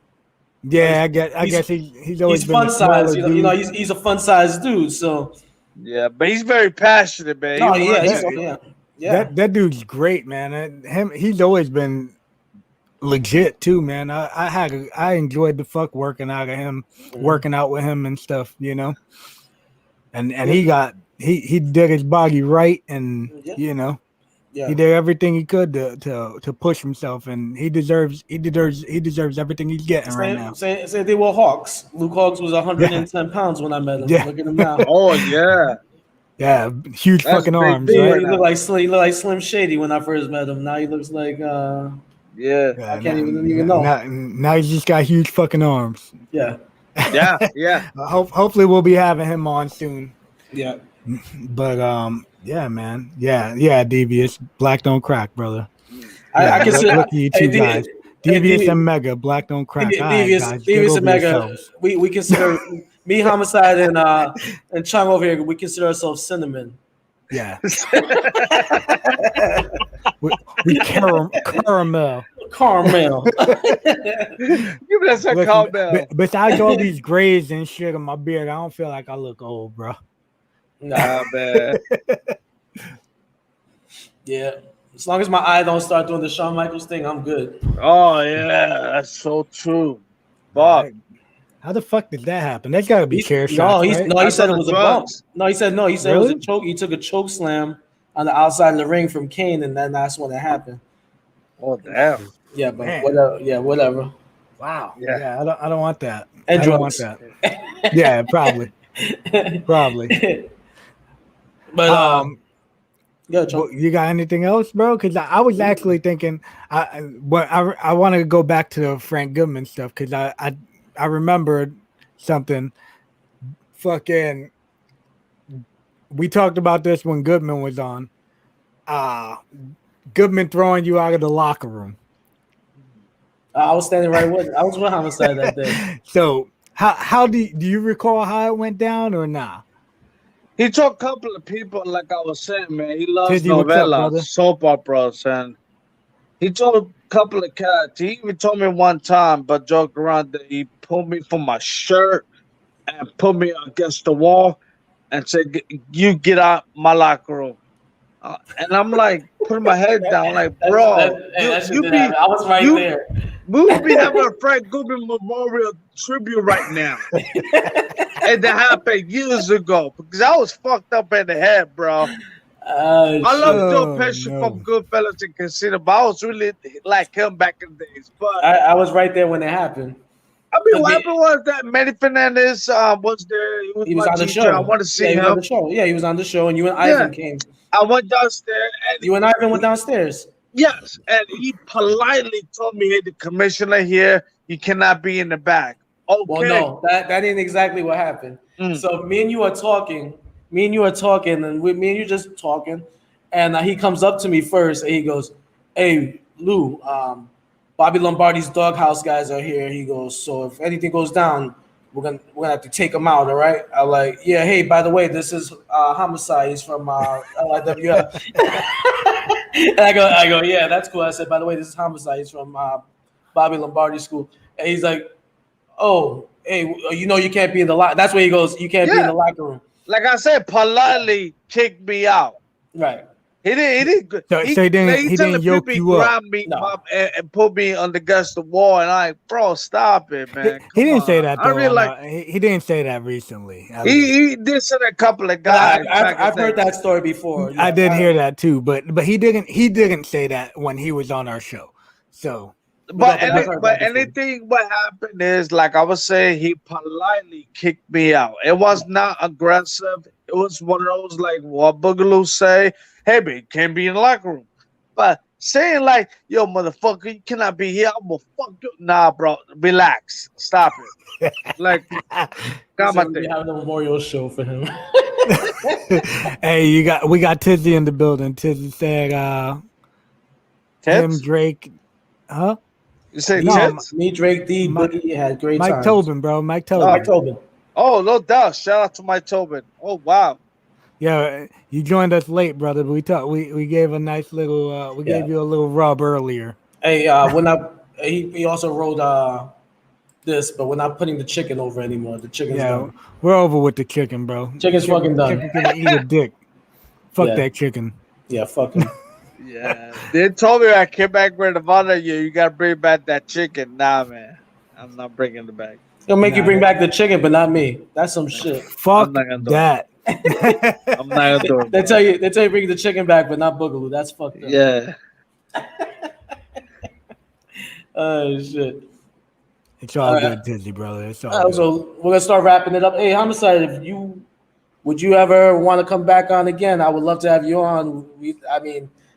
Yeah, I guess he's always been fun size. You know, he's a fun size dude. So. Yeah, but he's very passionate, man. That dude's great, man. He's always been legit too, man. I enjoyed the fuck working out with him and stuff, you know. And he did his body right, and you know, he did everything he could to push himself, and he deserves everything he's getting right now. Say they were Hawks. Luke Hawks was 110 pounds when I met him. Yeah. Look at him now. Oh yeah. Yeah, huge fucking arms. Right? He looked like Slim Shady when I first met him. Now he looks like I can't even know. Now he's just got huge fucking arms. Yeah. Yeah. Hopefully we'll be having him on soon. Yeah. But yeah, man. Yeah, Devious. Black don't crack, brother. I can see look at you two guys. Devious and Mega, Black don't crack. Devious and Mega. We consider me, Homicide, and Chung over here. We consider ourselves cinnamon. Yeah. we caramel. Give me that caramel. Besides all these grays and shit on my beard, I don't feel like I look old, bro. Nah, man. Yeah. As long as my eye don't start doing the Shawn Michaels thing, I'm good. Oh yeah, that's so true. Bob. How the fuck did that happen? That's gotta be chair shots. He said it was a bump. No, he said it was a choke. He took a choke slam on the outside of the ring from Kane, and then that's when it happened. Oh damn. Yeah, but whatever. Yeah, whatever. Wow. Yeah, I don't want that. And I drugs. don't want that. Yeah, probably. But you got anything else, bro? Because I was actually thinking, I want to go back to the Frank Goodman stuff because I remembered something. Fucking, we talked about this when Goodman was on. Goodman throwing you out of the locker room. I was standing right with it. I was with Homicide that day. So how do you recall how it went down or not? Nah? He told a couple of people, like I was saying, man. He loves novella, soap operas, and he told a couple of cats. He even told me one time, but joke around, that he pulled me from my shirt and put me against the wall and said, "You get out my locker room." And I'm like, putting my head down, like, bro, I was right there. We would be having a Frank Goodman Memorial tribute right now. And that happened years ago because I was fucked up in the head, bro. I love shit. Joe Oh, Pesci no. from Goodfellas and Casino, but I was really like him back in the days. But I was right there when it happened. I mean, what Okay, happened was that Manny Fernandez was there. He was he was my on the teacher. I show. want to Yeah, see he was on the him. show. Yeah, he was on the show, and you and Yeah, Ivan came. I went downstairs and You and Ivan went downstairs. yes, and he politely told me, "Hey, the commissioner here, you cannot be in the back." Well, Okay. no, that ain't exactly what happened. Mm. So me and you are talking. Me and you are talking, and me and you just talking. And he comes up to me first, and he goes, "Hey, Lou, Bobby Lombardi's doghouse guys are here." He goes, "So if anything goes down, we're gonna have to take them out, all right?" I'm like, "Yeah, hey, by the way, this is Homicide. He's from LIWF." And I go, "Yeah, that's cool." I said, "By the way, this is Homicide. He's from Bobby Lombardi school." And he's like, "Oh, hey, you know you can't be in the locker." That's where he goes, "You can't be in Yeah, the locker room." like I said, politely kicked me out. Right. He didn't. He didn't. So he didn't telling yoke people he you up. grabbed me No. and put me on against the wall, and I, bro, stop it, man. He Come didn't say on. that I though. really like. He didn't say that recently. At least. He did send a couple of But guys back in I've the heard day. that story before. I Yes, did hear that too, but he didn't say that when he was on our show. So But But I've heard but that before. anything what happened is like I was saying, he politely kicked me out. It was not aggressive. It was one of those like what Boogaloo say, hey man, you can't be in the locker room. But saying like, yo, motherfucker, you cannot be here, I'm gonna fuck you. Nah, bro, relax. Stop it. Like He got my said we thing. have a memorial show for him. hey, we got Tizzy in the building. Tizzy said him, Tits? Drake, huh? You say No, tits? Me, Drake, D, Mike- Boogie had great Mike times. Tobin, bro. Mike Oh, Tobin. Mike Tobin. Oh, no doubt. Shout out to Mike Tobin. Oh wow. Yeah, you joined us late, brother. But we gave a nice little Yeah. gave you a little rub earlier. Hey, he also wrote this, but we're not putting the chicken over anymore. The chicken's Yeah, done. we're over with the chicken, bro. Chicken's fucking done. Chicken can eat a dick. Fuck Yeah. that chicken. Yeah, fuck him. Yeah. They told me I came back with Nevada, you gotta bring back that chicken. Nah, man. I'm not bringing it back. He'll make you Nah. bring back the chicken, but not me. That's some shit. Fuck not gonna do that. I'm not gonna do it. They bro. tell you bring the chicken back, but not Boogaloo. That's fucked up. Yeah. Oh shit. It's all All good, right. Tizzy, brother. It's all good. So we're gonna start wrapping it up. Hey, Homicide, would you ever want to come back on again? I would love to have you on.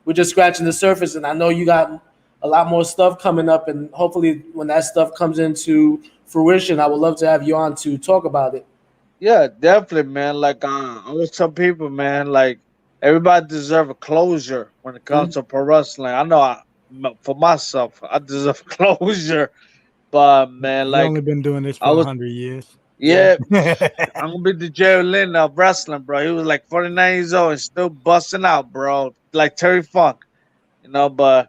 We're just scratching the surface, and I know you got a lot more stuff coming up, and hopefully when that stuff comes into fruition, I would love to have you on to talk about it. Yeah, definitely, man. Like I always tell people, man, like everybody deserve a closure when it comes to pro wrestling. I know for myself, I deserve closure. But man, You've like only been doing this for I was 100 years. yeah, Yeah. I'm gonna be the Jerry Lynn of wrestling, bro. He was like 49 years old and still busting out, bro. Like Terry Funk, but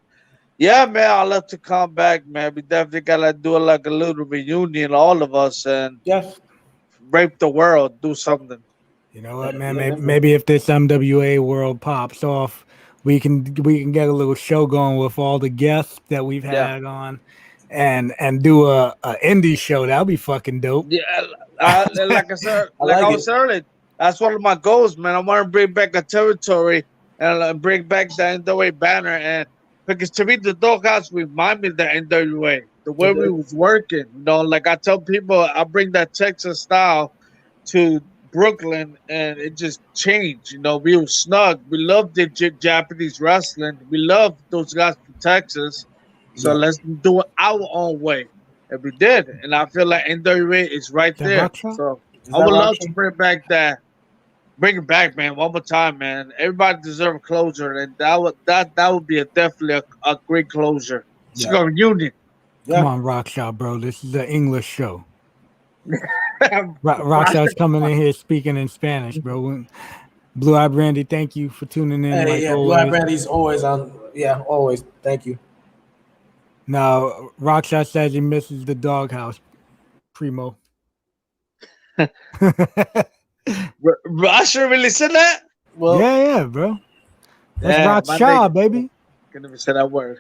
yeah, man, I love to come back, man. We definitely gotta do like a little reunion, all of us, and Yeah. rape the world, do something. You know what, man? Yeah, Maybe if this MWA world pops off, we can get a little show going with all the guests that we've Yeah. had on, and do a indie show. That'll be fucking dope. Yeah, like I said, I like like I it. was earlier, that's one of my goals, man. I want to bring back a territory and bring back the NWA banner, and because to me, the doghouse remind me of the NWA, the way we was working. Like I tell people, I bring that Texas style to Brooklyn, and it just changed. We were snug. We loved the Japanese wrestling. We loved those guys from Texas. So Yeah. let's do it our own way. And we did. And I feel like NWA is right Is that there. Rock Shop? So Is I that would Rock love Shop? to bring back that. Bring it back, man. One more time, man. Everybody deserves closure, and that would be definitely a great closure. It's Yeah. a reunion. Yeah. Come on, Rock Shop, bro. This is an English show. Rock Shop's coming in here speaking in Spanish, bro. Blue Eye Brandy, thank you for tuning in. Hey, like yeah, Blue always. Eye Brandy's always on. Yeah, always. Thank you. Now, Rock Shop says he misses the doghouse. Primo. Russia really said that? Well, yeah, bro. That's Yeah, Rock my Shaw, nigga. baby. Can never say that word.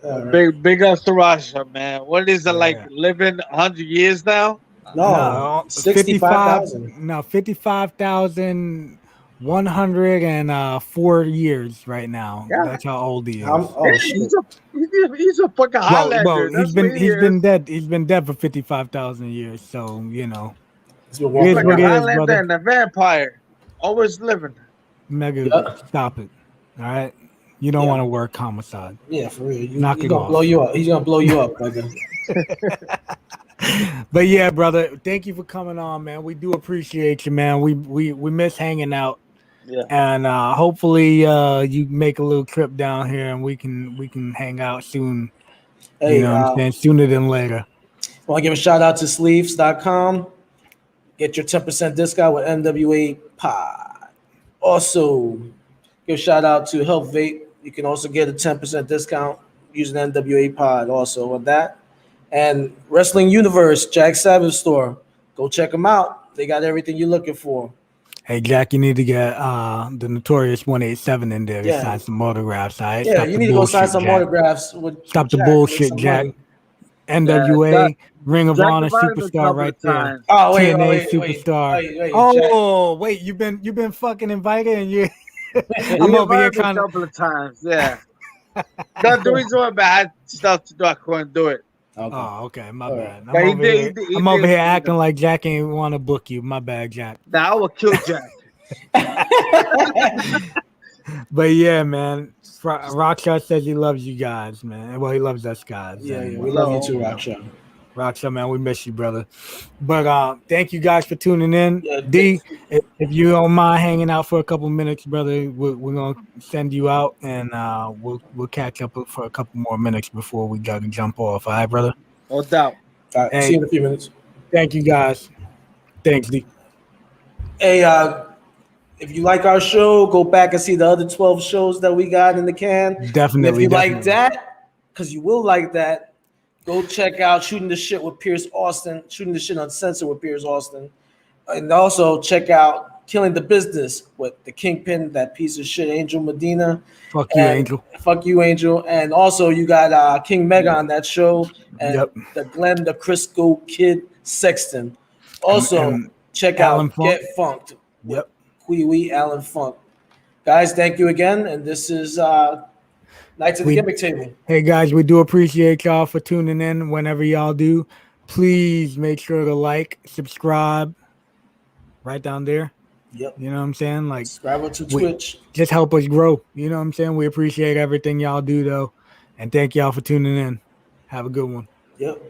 all right. Big ups to Russia, man. What is it like Yeah. living 100 years now? No, 65,000. No, 55,104 years right now. Yeah. That's how old he is. Oh shit. He's a fucking Highlander. Well, That's what he's is. been dead. He's been dead for 55,000 years. So He's been Here's walking Like what a it is, Highlander brother. and a vampire, always living. Mega, Yeah. stop it. All right, you don't Yeah. want to work homicide. Yeah, for real. Knock He's it gonna off. blow you up. He's gonna blow you up, brother. But yeah, brother, thank you for coming on, man. We do appreciate you, man. We miss hanging out. Yeah. And hopefully you make a little trip down here and we can hang out soon. Hey, You know what I'm saying? Sooner than later. want to give a shout out to sleeves.com. Get your 10% discount with NWA Pod. Also, give a shout out to Health Vape. You can also get a 10% discount using NWA Pod also on that. And Wrestling Universe, Jack Savage store. Go check them out. They got everything you're looking for. Hey Jack, you need to get the Notorious 187 in there to Yeah. sign some autographs. All right? Yeah, you need to go sign some autographs with Stop the Jack, bullshit, make some Jack. money. NWA, Jack- Ring of Jack Honor invited me a superstar couple right of there. times. Oh, wait, TNA superstar. Wait, Oh, wait, you've been fucking invited and you He I'm over here invited me trying a to couple of times. Yeah. That's the reason why I had stuff to do. I couldn't do it. Okay. Oh, okay, my All bad. Yeah, he did- he I'm over did- here acting like Jack ain't want to book you. My bad, Jack. Now I will kill Jack. But yeah, man. Rockstar says he loves you guys, man. Well, he loves us guys. Yeah, anyway. we love you too, Raksha. Rockstar, man, we miss you, brother. But thank you guys for tuning in. Yeah, D, if you don't mind hanging out for a couple minutes, brother, we're gonna send you out and we'll catch up for a couple more minutes before we gotta jump off. All right, brother. No doubt. All right, Hey. see you in a few minutes. Thank you guys. Thanks, D. Hey, if you like our show, go back and see the other 12 shows that we got in the can. And Definitely. if you like definitely. that, because you will like that, go check out Shooting the Shit with Pierce Austin, Shooting the Shit Uncensored with Pierce Austin. And also check out Killing the Business with the Kingpin, that piece of shit, Angel Medina. Fuck you, And- Angel. Fuck you, Angel. And also you got King Mega on that show. And Yep. the Glenn the Crisco Kid Sexton. Also, And check Alan out Funk. Get Funked. Yep. Wee Alan Funk. Guys, thank you again. And this is Nights at the We- Gimmick Table. Hey guys, we do appreciate y'all for tuning in. Whenever y'all do, please make sure to like, subscribe, right down there. Yep. You know what I'm saying? Like, Subscribe to we- Twitch. just help us grow. You know what I'm saying? We appreciate everything y'all do, though, and thank y'all for tuning in. Have a good one. Yep.